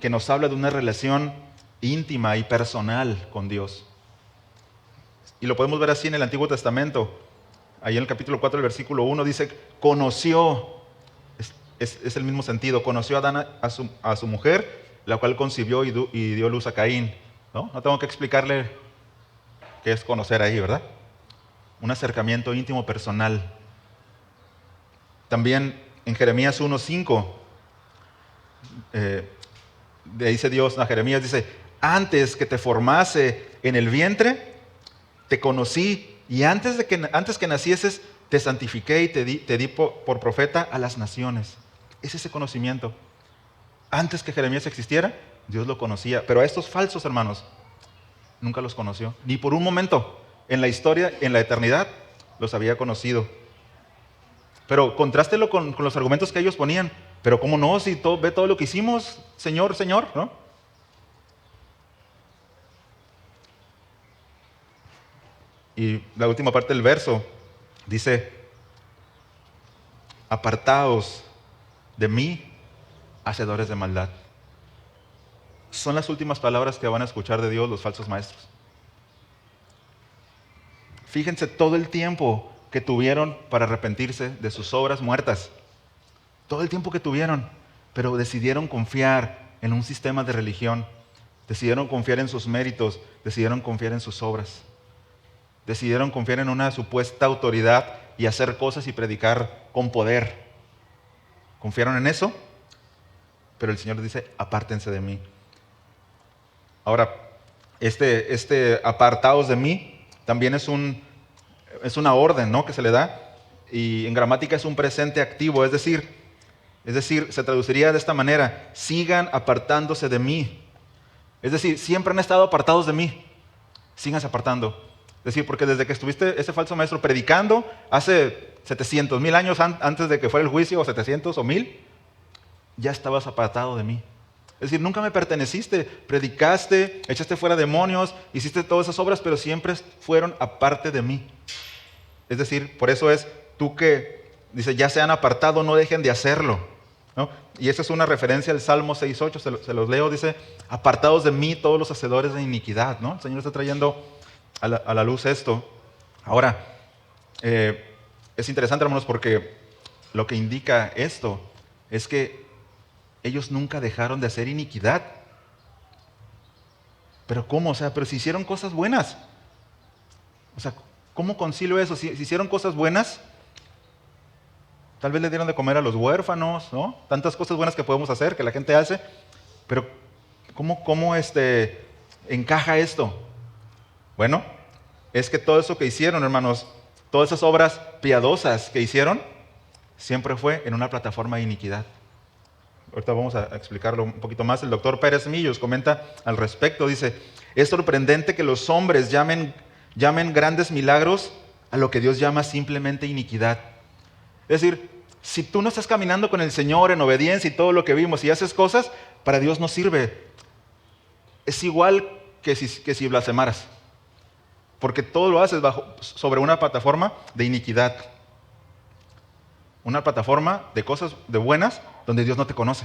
que nos habla de una relación íntima y personal con Dios. Y lo podemos ver así en el Antiguo Testamento. Ahí en el capítulo 4, el versículo 1 dice, conoció, es el mismo sentido, conoció a Adán a su mujer, la cual concibió y dio luz a Caín. No tengo que explicarle qué es conocer ahí, ¿verdad? Un acercamiento íntimo personal. También en Jeremías 1:5, dice Dios a Jeremías, dice, antes que te formase en el vientre, te conocí, y antes que nacieses, te santifiqué y te di por profeta a las naciones. Es ese conocimiento. Antes que Jeremías existiera, Dios lo conocía. Pero a estos falsos hermanos, nunca los conoció. Ni por un momento en la historia, en la eternidad, los había conocido. Pero contrástelo con los argumentos que ellos ponían. Pero ¿cómo no? Si ve todo lo que hicimos, Señor, Señor, ¿no? Y la última parte del verso dice, apartaos de mí, hacedores de maldad. Son las últimas palabras que van a escuchar de Dios los falsos maestros. Fíjense todo el tiempo que tuvieron para arrepentirse de sus obras muertas. Todo el tiempo que tuvieron, pero decidieron confiar en un sistema de religión. Decidieron confiar en sus méritos, decidieron confiar en sus obras. Decidieron confiar en una supuesta autoridad y hacer cosas y predicar con poder. Confiaron en eso, pero el Señor les dice, apártense de mí. Ahora, este apartaos de mí también es una orden, ¿no?, que se le da, y en gramática es un presente activo, es decir, se traduciría de esta manera, sigan apartándose de mí. Es decir, siempre han estado apartados de mí, síganse apartando. Es decir, porque desde que estuviste ese falso maestro predicando hace 700,000 años antes de que fuera el juicio, o 700 o 1000, ya estabas apartado de mí. Es decir, nunca me perteneciste, predicaste, echaste fuera demonios, hiciste todas esas obras, pero siempre fueron aparte de mí. Es decir, por eso es tú que, dice, ya se han apartado, no dejen de hacerlo, ¿no? Y esa es una referencia al Salmo 6:8, se los leo, dice, apartados de mí todos los hacedores de iniquidad, ¿no? El Señor está trayendo a la luz esto. Ahora, es interesante, hermanos, porque lo que indica esto es que ellos nunca dejaron de hacer iniquidad. ¿Pero cómo? O sea, pero si hicieron cosas buenas. O sea, ¿cómo concilio eso? Si hicieron cosas buenas, tal vez le dieron de comer a los huérfanos, ¿no? Tantas cosas buenas que podemos hacer, que la gente hace. Pero, ¿cómo encaja esto? Bueno, es que todo eso que hicieron, hermanos, todas esas obras piadosas que hicieron, siempre fue en una plataforma de iniquidad. Ahorita vamos a explicarlo un poquito más. El doctor Pérez Millos comenta al respecto, dice, es sorprendente que los hombres llamen grandes milagros a lo que Dios llama simplemente iniquidad. Es decir, si tú no estás caminando con el Señor en obediencia y todo lo que vimos y haces cosas, para Dios no sirve. Es igual que si blasfemaras. Porque todo lo haces sobre una plataforma de iniquidad. Una plataforma de cosas de buenas donde Dios no te conoce.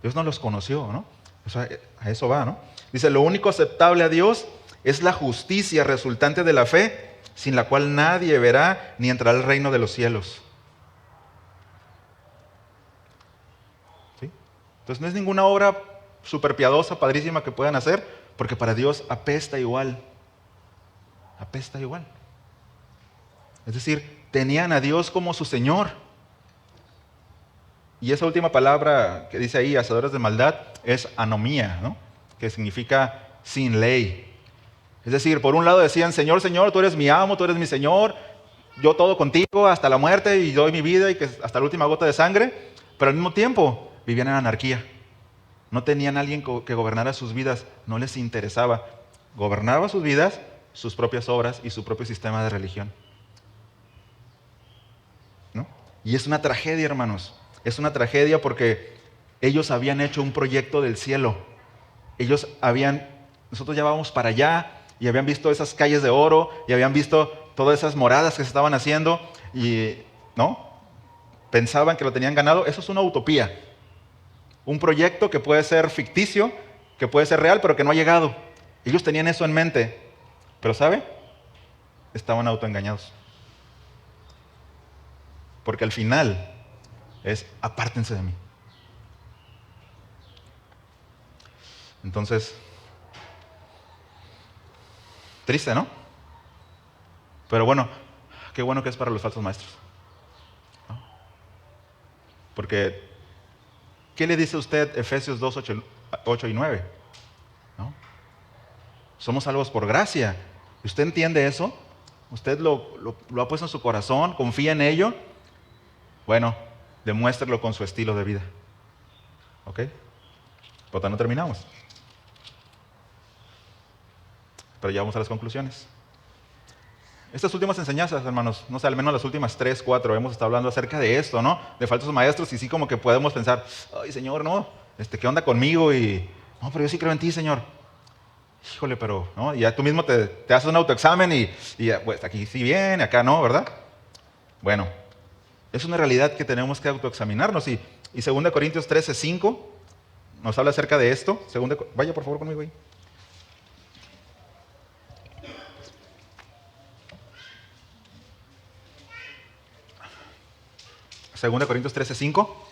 Dios no los conoció, ¿no? O sea, a eso va, ¿no? Dice, lo único aceptable a Dios es la justicia resultante de la fe, sin la cual nadie verá ni entrará al reino de los cielos. ¿Sí? Entonces no es ninguna obra súper piadosa, padrísima que puedan hacer, porque para Dios apesta igual. Apesta igual. Es decir, tenían a Dios como su Señor. Y esa última palabra que dice ahí, hacedores de maldad, es anomía, ¿no?, que significa sin ley. Es decir, por un lado decían, Señor, Señor, tú eres mi amo, tú eres mi Señor, yo todo contigo hasta la muerte y doy mi vida y que hasta la última gota de sangre, pero al mismo tiempo vivían en anarquía. No tenían alguien que gobernara sus vidas, no les interesaba. Gobernaba sus vidas, sus propias obras y su propio sistema de religión, ¿no? Y es una tragedia, hermanos. Es una tragedia porque ellos habían hecho un proyecto del cielo. Nosotros ya vamos para allá y habían visto esas calles de oro y habían visto todas esas moradas que se estaban haciendo y, ¿no? Pensaban que lo tenían ganado. Eso es una utopía. Un proyecto que puede ser ficticio, que puede ser real, pero que no ha llegado. Ellos tenían eso en mente. Pero ¿sabe? Estaban autoengañados. Porque al final es apártense de mí. Entonces, triste, ¿no? Pero bueno, qué bueno que es para los falsos maestros, ¿no? Porque, ¿qué le dice usted Efesios 2, 8 y 9? ¿No? Somos salvos por gracia. ¿Usted entiende eso? ¿Usted lo ha puesto en su corazón? ¿Confía en ello? Bueno, demuéstrelo con su estilo de vida. ¿Ok? Por no terminamos. Pero ya vamos a las conclusiones. Estas últimas enseñanzas, hermanos, no sé, al menos las últimas 3, 4, hemos estado hablando acerca de esto, ¿no? De falsos maestros, y sí como que podemos pensar, ay, Señor, no, ¿qué onda conmigo? Y, no, pero yo sí creo en ti, Señor. Híjole, pero, ¿no? Y ya tú mismo te haces un autoexamen y pues aquí sí bien, acá no, ¿verdad? Bueno, es una realidad que tenemos que autoexaminarnos. Y 2 Corintios 13, 5 nos habla acerca de esto. Vaya por favor conmigo ahí. 2 Corintios 13, 5.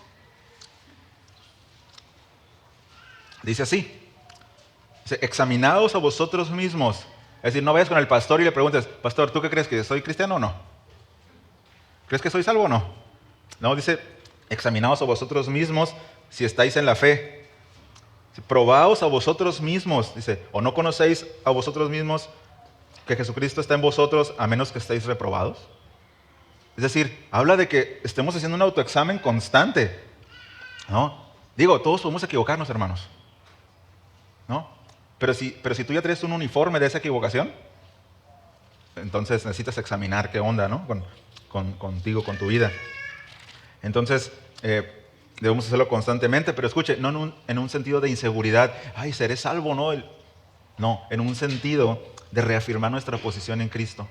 Dice así. Dice, examinaos a vosotros mismos. Es decir, no vayas con el pastor y le preguntes, pastor, ¿tú qué crees? ¿Que soy cristiano o no? ¿Crees que soy salvo o no? No, dice, examinaos a vosotros mismos si estáis en la fe. Probaos a vosotros mismos. Dice, ¿o no conocéis a vosotros mismos que Jesucristo está en vosotros a menos que estéis reprobados? Es decir, habla de que estemos haciendo un autoexamen constante, ¿no? Digo, todos podemos equivocarnos, hermanos, ¿no? Pero si tú ya traes un uniforme de esa equivocación, entonces necesitas examinar qué onda, ¿no? Contigo, con tu vida. Entonces, debemos hacerlo constantemente, pero escuche, no en un sentido de inseguridad, ay, seré salvo, ¿no? No, en un sentido de reafirmar nuestra posición en Cristo.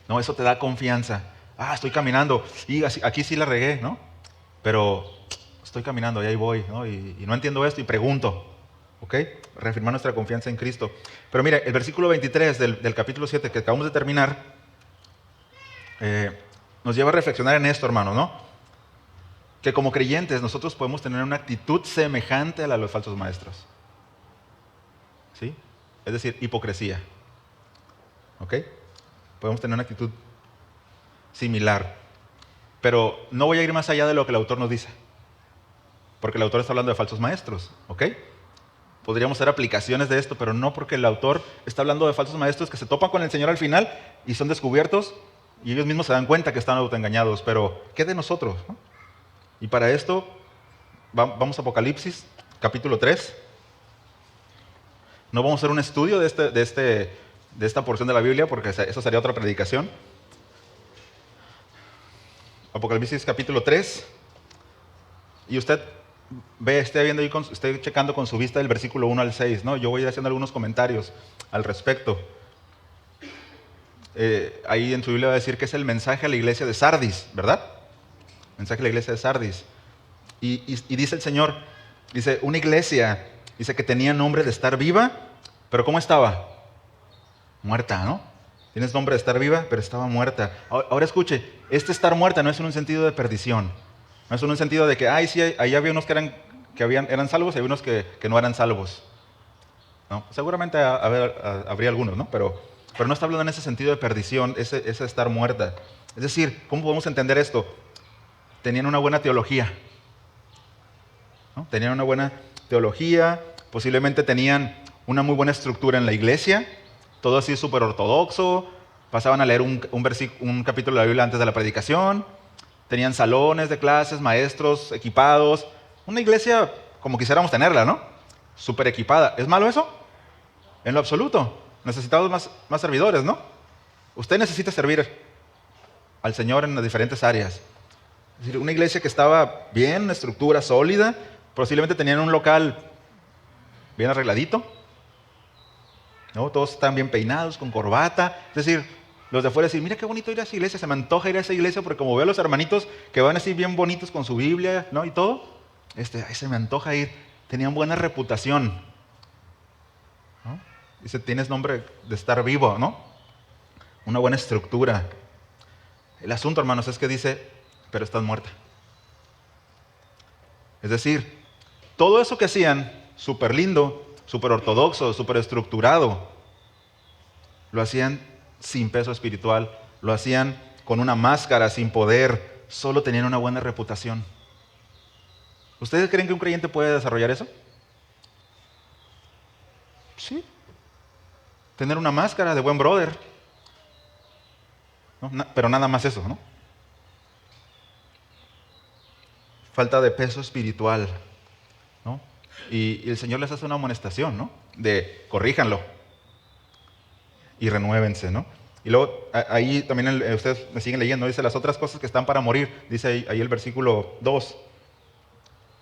No, eso te da confianza. Ah, estoy caminando, y aquí sí la regué, ¿no? Pero estoy caminando y ahí voy, ¿no? Y no entiendo esto y pregunto. ¿Ok? Reafirmar nuestra confianza en Cristo. Pero mire, el versículo 23 del capítulo 7 que acabamos de terminar nos lleva a reflexionar en esto, hermano, ¿no? Que como creyentes nosotros podemos tener una actitud semejante a la de los falsos maestros. ¿Sí? Es decir, hipocresía. ¿Ok? Podemos tener una actitud similar. Pero no voy a ir más allá de lo que el autor nos dice. Porque el autor está hablando de falsos maestros. ¿Ok? Podríamos hacer aplicaciones de esto, pero no, porque el autor está hablando de falsos maestros que se topan con el Señor al final y son descubiertos y ellos mismos se dan cuenta que están autoengañados. Pero, ¿qué de nosotros? ¿No? Y para esto, vamos a Apocalipsis, capítulo 3. No vamos a hacer un estudio de esta porción de la Biblia, porque eso sería otra predicación. Apocalipsis, capítulo 3. Y usted esté checando con su vista el versículo 1 al 6, ¿no? Yo voy a ir haciendo algunos comentarios al respecto. Ahí en su Biblia va a decir que es el mensaje a la iglesia de Sardis, ¿verdad? Mensaje a la iglesia de Sardis. Y dice el Señor, dice, una iglesia, dice que tenía nombre de estar viva, pero ¿cómo estaba? Muerta, ¿no? Tienes nombre de estar viva, pero estaba muerta. Ahora escuche, estar muerta no es en un sentido de perdición. No es en un sentido de que, sí, ahí había unos que eran salvos y había unos que no eran salvos. ¿No? Seguramente habría algunos, ¿no? Pero no está hablando en ese sentido de perdición, ese estar muerta. Es decir, ¿cómo podemos entender esto? Tenían una buena teología, ¿no? Tenían una buena teología, posiblemente tenían una muy buena estructura en la iglesia, todo así súper ortodoxo, pasaban a leer un capítulo de la Biblia antes de la predicación, tenían salones de clases, maestros equipados, una iglesia como quisiéramos tenerla, ¿no? súper equipada. ¿Es malo eso? En lo absoluto. Necesitamos más servidores, ¿no? Usted necesita servir al Señor en las diferentes áreas. Es decir, una iglesia que estaba bien, una estructura sólida, posiblemente tenían un local bien arregladito, ¿no? Todos están bien peinados, con corbata. Es decir, los de afuera decir, mira qué bonito ir a esa iglesia, se me antoja ir a esa iglesia porque como veo a los hermanitos que van así bien bonitos con su Biblia, ¿no? Y todo, ahí se me antoja ir. Tenían buena reputación, ¿no? Dice, tienes nombre de estar vivo, ¿no? Una buena estructura. El asunto, hermanos, es que dice, pero estás muerta. Es decir, todo eso que hacían, súper lindo, súper ortodoxo, súper estructurado, lo hacían sin peso espiritual, lo hacían con una máscara, sin poder, solo tenían una buena reputación. ¿Ustedes creen que un creyente puede desarrollar eso? Sí. Tener una máscara de buen brother. ¿No? Pero nada más eso, ¿no? Falta de peso espiritual, ¿no? Y el Señor les hace una amonestación, ¿no? De corríjanlo y renuévense, ¿no? Y luego ahí también ustedes me siguen leyendo, dice las otras cosas que están para morir, dice ahí el versículo 2.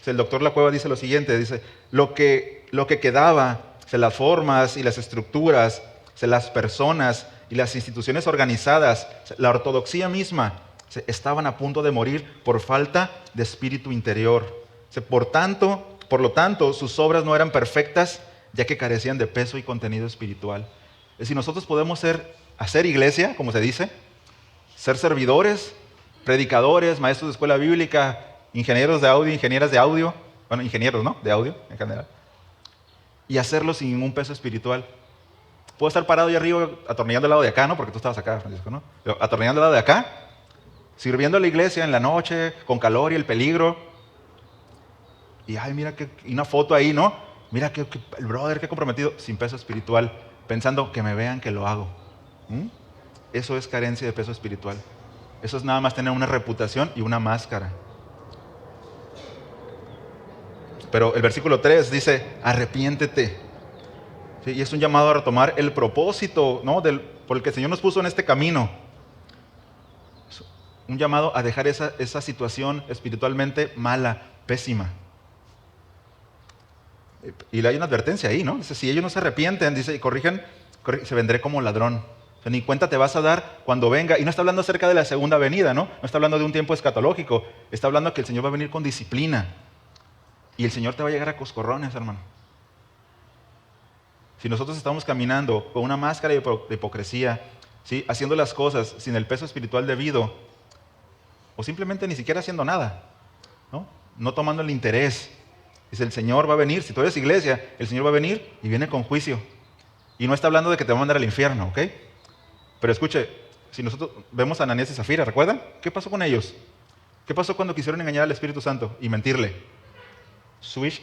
El doctor Lacueva dice lo siguiente, dice, lo que quedaba, las formas y las estructuras, las personas y las instituciones organizadas, la ortodoxia misma, estaban a punto de morir por falta de espíritu interior. Por lo tanto, sus obras no eran perfectas, ya que carecían de peso y contenido espiritual. Es decir, nosotros podemos hacer iglesia, como se dice, ser servidores, predicadores, maestros de escuela bíblica, ingenieros de audio, ingenieras de audio, bueno, ingenieros, ¿no? De audio en general, y hacerlo sin ningún peso espiritual. Puedo estar parado ahí arriba, atornillando el lado de acá, ¿no? Porque tú estabas acá, Francisco, ¿no? Pero atornillando el lado de acá, sirviendo a la iglesia en la noche, con calor y el peligro. Y ay, mira y una foto ahí, ¿no? Mira que el brother, qué comprometido, sin peso espiritual, pensando que me vean que lo hago. Eso es carencia de peso espiritual. Eso es nada más tener una reputación y una máscara. Pero el versículo 3 dice, arrepiéntete. ¿Sí? Y es un llamado a retomar el propósito, ¿no? por el que el Señor nos puso en este camino. Un llamado a dejar esa situación espiritualmente mala, pésima. Y hay una advertencia ahí, ¿no? Dice, si ellos no se arrepienten, dice, y corrigen, se vendré como ladrón. O sea, ni cuenta te vas a dar cuando venga. Y no está hablando acerca de la segunda venida, ¿no? No está hablando de un tiempo escatológico. Está hablando que el Señor va a venir con disciplina. Y el Señor te va a llegar a coscorrones, hermano. Si nosotros estamos caminando con una máscara de hipocresía, ¿sí? Haciendo las cosas sin el peso espiritual debido, o simplemente ni siquiera haciendo nada, no tomando el interés. Dice, el Señor va a venir, si tú eres iglesia, el Señor va a venir y viene con juicio. Y no está hablando de que te va a mandar al infierno, ¿ok? Pero escuche, si nosotros vemos a Ananías y Zafira, ¿recuerdan? ¿Qué pasó con ellos? ¿Qué pasó cuando quisieron engañar al Espíritu Santo y mentirle? Switch.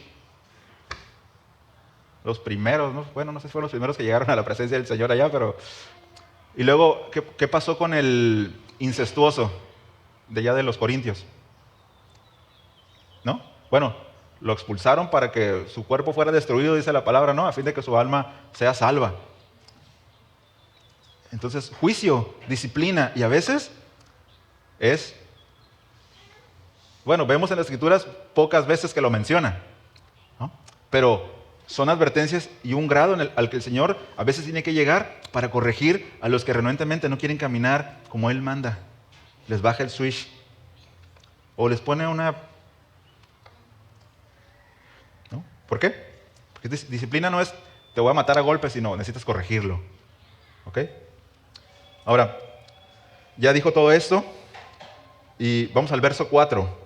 Los primeros, ¿no? Bueno, no sé si fueron los primeros que llegaron a la presencia del Señor allá, pero... Y luego, ¿qué pasó con el incestuoso de allá de los Corintios? ¿No? Bueno, lo expulsaron para que su cuerpo fuera destruido, dice la palabra, ¿no? A fin de que su alma sea salva. Entonces, juicio, disciplina, y a veces bueno, vemos en las Escrituras pocas veces que lo menciona, ¿no? Pero son advertencias y un grado al que el Señor a veces tiene que llegar para corregir a los que renuentemente no quieren caminar como Él manda. Les baja el switch o les pone una... ¿no? ¿Por qué? Porque disciplina no es te voy a matar a golpes, sino necesitas corregirlo. ¿Ok? Ahora, ya dijo todo esto y vamos al verso 4.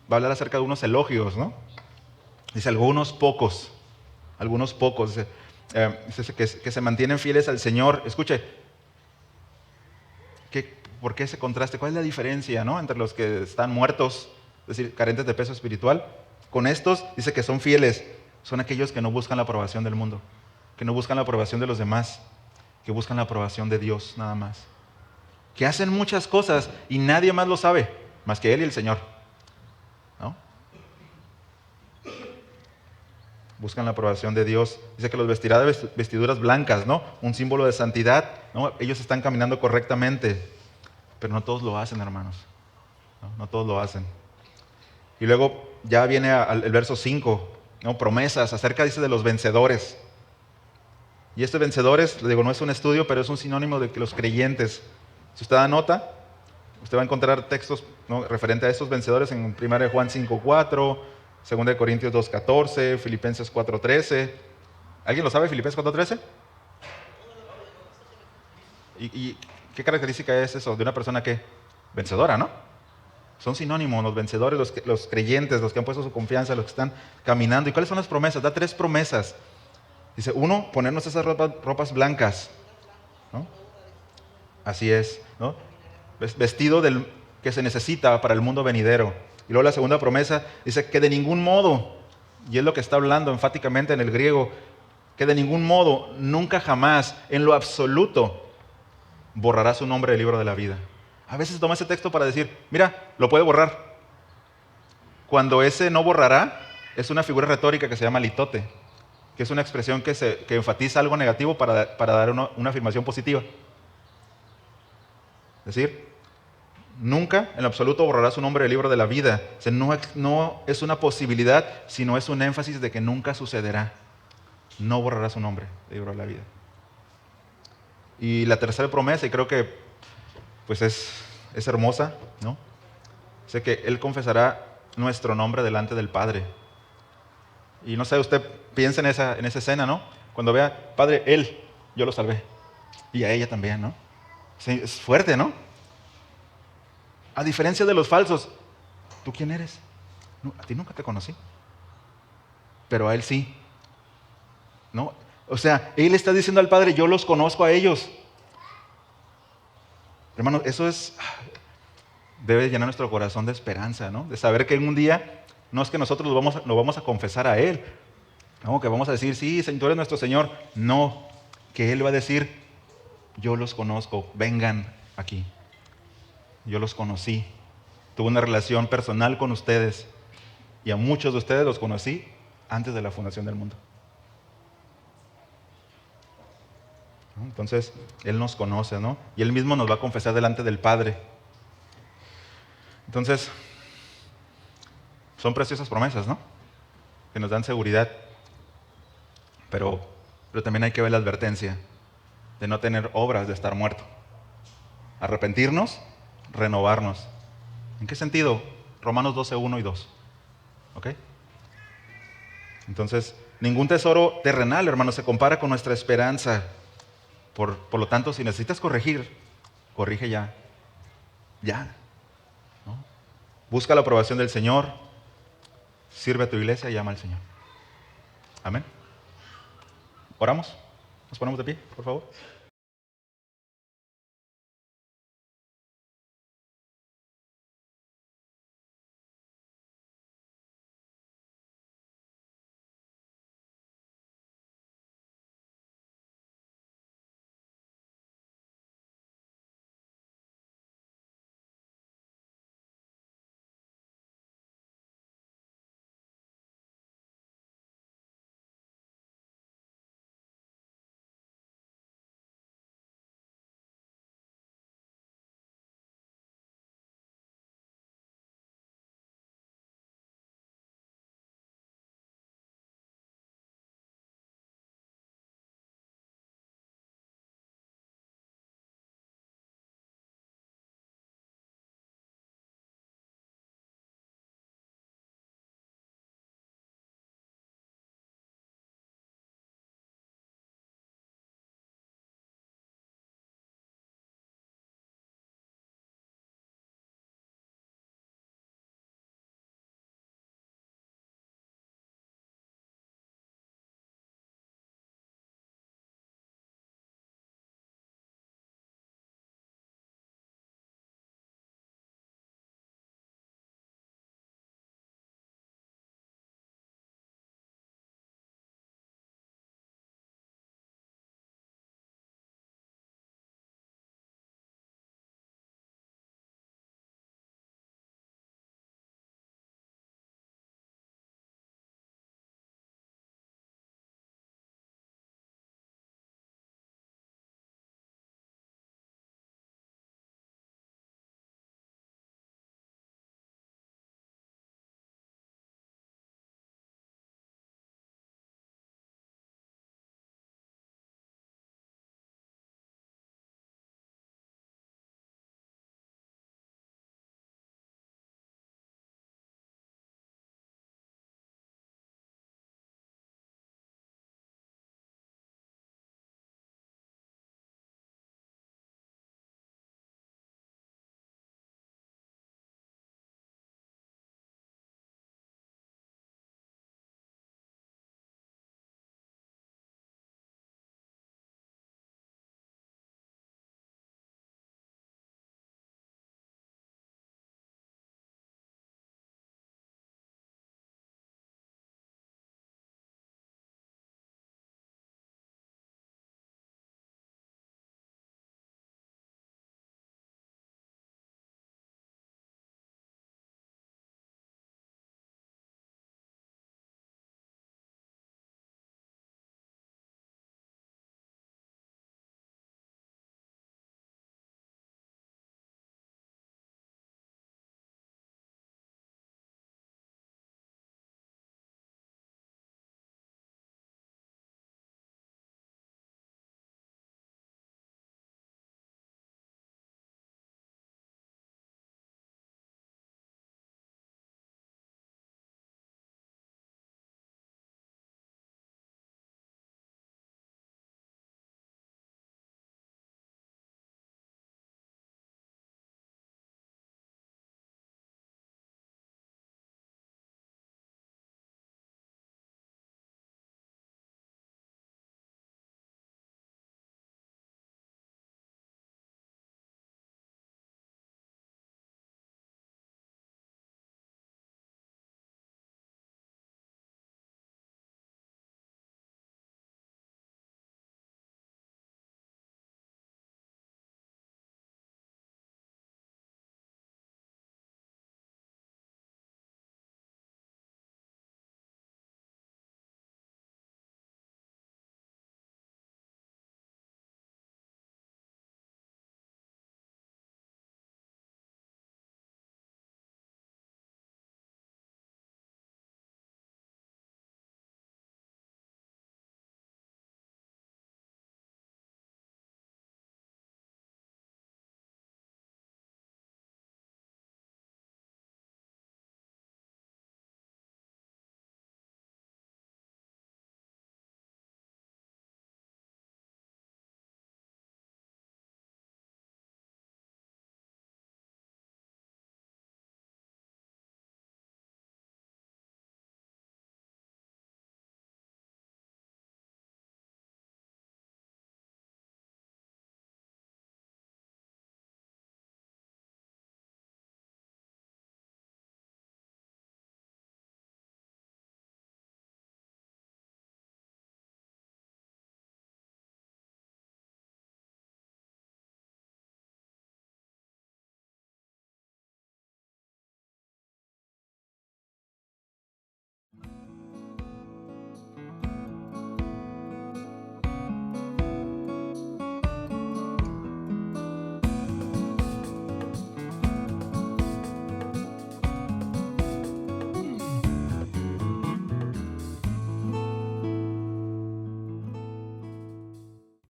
Va a hablar acerca de unos elogios, ¿no? Dice, algunos pocos. Dice que se mantienen fieles al Señor. Escuche, ¿por qué ese contraste? ¿Cuál es la diferencia, ¿no? Entre los que están muertos, es decir, carentes de peso espiritual? Con estos, dice que son fieles. Son aquellos que no buscan la aprobación del mundo, que no buscan la aprobación de los demás, que buscan la aprobación de Dios nada más. Que hacen muchas cosas y nadie más lo sabe, más que Él y el Señor. ¿No? buscan la aprobación de Dios. Dice que los vestirá de vestiduras blancas, ¿no? Un símbolo de santidad, ¿no? Ellos están caminando correctamente, pero no todos lo hacen, hermanos. No todos lo hacen. Y luego ya viene el verso 5, ¿no? Promesas acerca, dice, de los vencedores. Y estos vencedores, le digo, no es un estudio, pero es un sinónimo de que los creyentes. Si usted da nota, usted va a encontrar textos, ¿no?, referente a estos vencedores en 1 Juan 5:4, 2 Corintios 2:14, Filipenses 4:13. ¿Alguien lo sabe, Filipenses 4:13? ¿Y qué característica es eso de una persona que vencedora, no? Son sinónimos los vencedores, los creyentes, los que han puesto su confianza, los que están caminando. ¿Y cuáles son las promesas? Da 3 promesas. Dice, 1, ponernos esas ropas blancas, ¿no? Así es, ¿no? Vestido que se necesita para el mundo venidero. Y luego la segunda promesa dice que de ningún modo, y es lo que está hablando enfáticamente en el griego, que de ningún modo, nunca jamás, en lo absoluto, borrará su nombre del libro de la vida. A veces toma ese texto para decir, mira, lo puede borrar. Cuando ese no borrará es una figura retórica que se llama litote, que es una expresión que enfatiza algo negativo para dar una afirmación positiva. Es decir, nunca en lo absoluto borrará su nombre del libro de la vida. O sea, no es una posibilidad, sino es un énfasis de que nunca sucederá. No borrará su nombre del libro de la vida. Y la tercera promesa, y creo que pues es hermosa, ¿no? Dice que Él confesará nuestro nombre delante del Padre. Y no sé, usted piensa en esa escena, ¿no? Cuando vea, Padre, Él, yo lo salvé. Y a ella también, ¿no? Sí, es fuerte, ¿no? A diferencia de los falsos, ¿tú quién eres? No, a ti nunca te conocí. Pero a Él sí, ¿no? O sea, Él está diciendo al Padre, yo los conozco a ellos. Hermanos, eso debe llenar nuestro corazón de esperanza, ¿no? De saber que en un día no es que nosotros lo vamos a confesar a Él, no, que vamos a decir, sí, Señor, tú eres nuestro Señor. No, que Él va a decir, yo los conozco, vengan aquí. Yo los conocí, tuve una relación personal con ustedes y a muchos de ustedes los conocí antes de la fundación del mundo. Entonces, Él nos conoce, ¿no? Y Él mismo nos va a confesar delante del Padre. Entonces, son preciosas promesas, ¿no? Que nos dan seguridad. Pero también hay que ver la advertencia de no tener obras de estar muerto. Arrepentirnos, renovarnos. ¿En qué sentido? Romanos 12:1 y 2. ¿Ok? Entonces, ningún tesoro terrenal, hermano, se compara con nuestra esperanza. Por lo tanto, si necesitas corregir, corrige ya. Ya. ¿No? Busca la aprobación del Señor, sirve a tu iglesia y ama al Señor. Amén. ¿Oramos? ¿Nos ponemos de pie, por favor?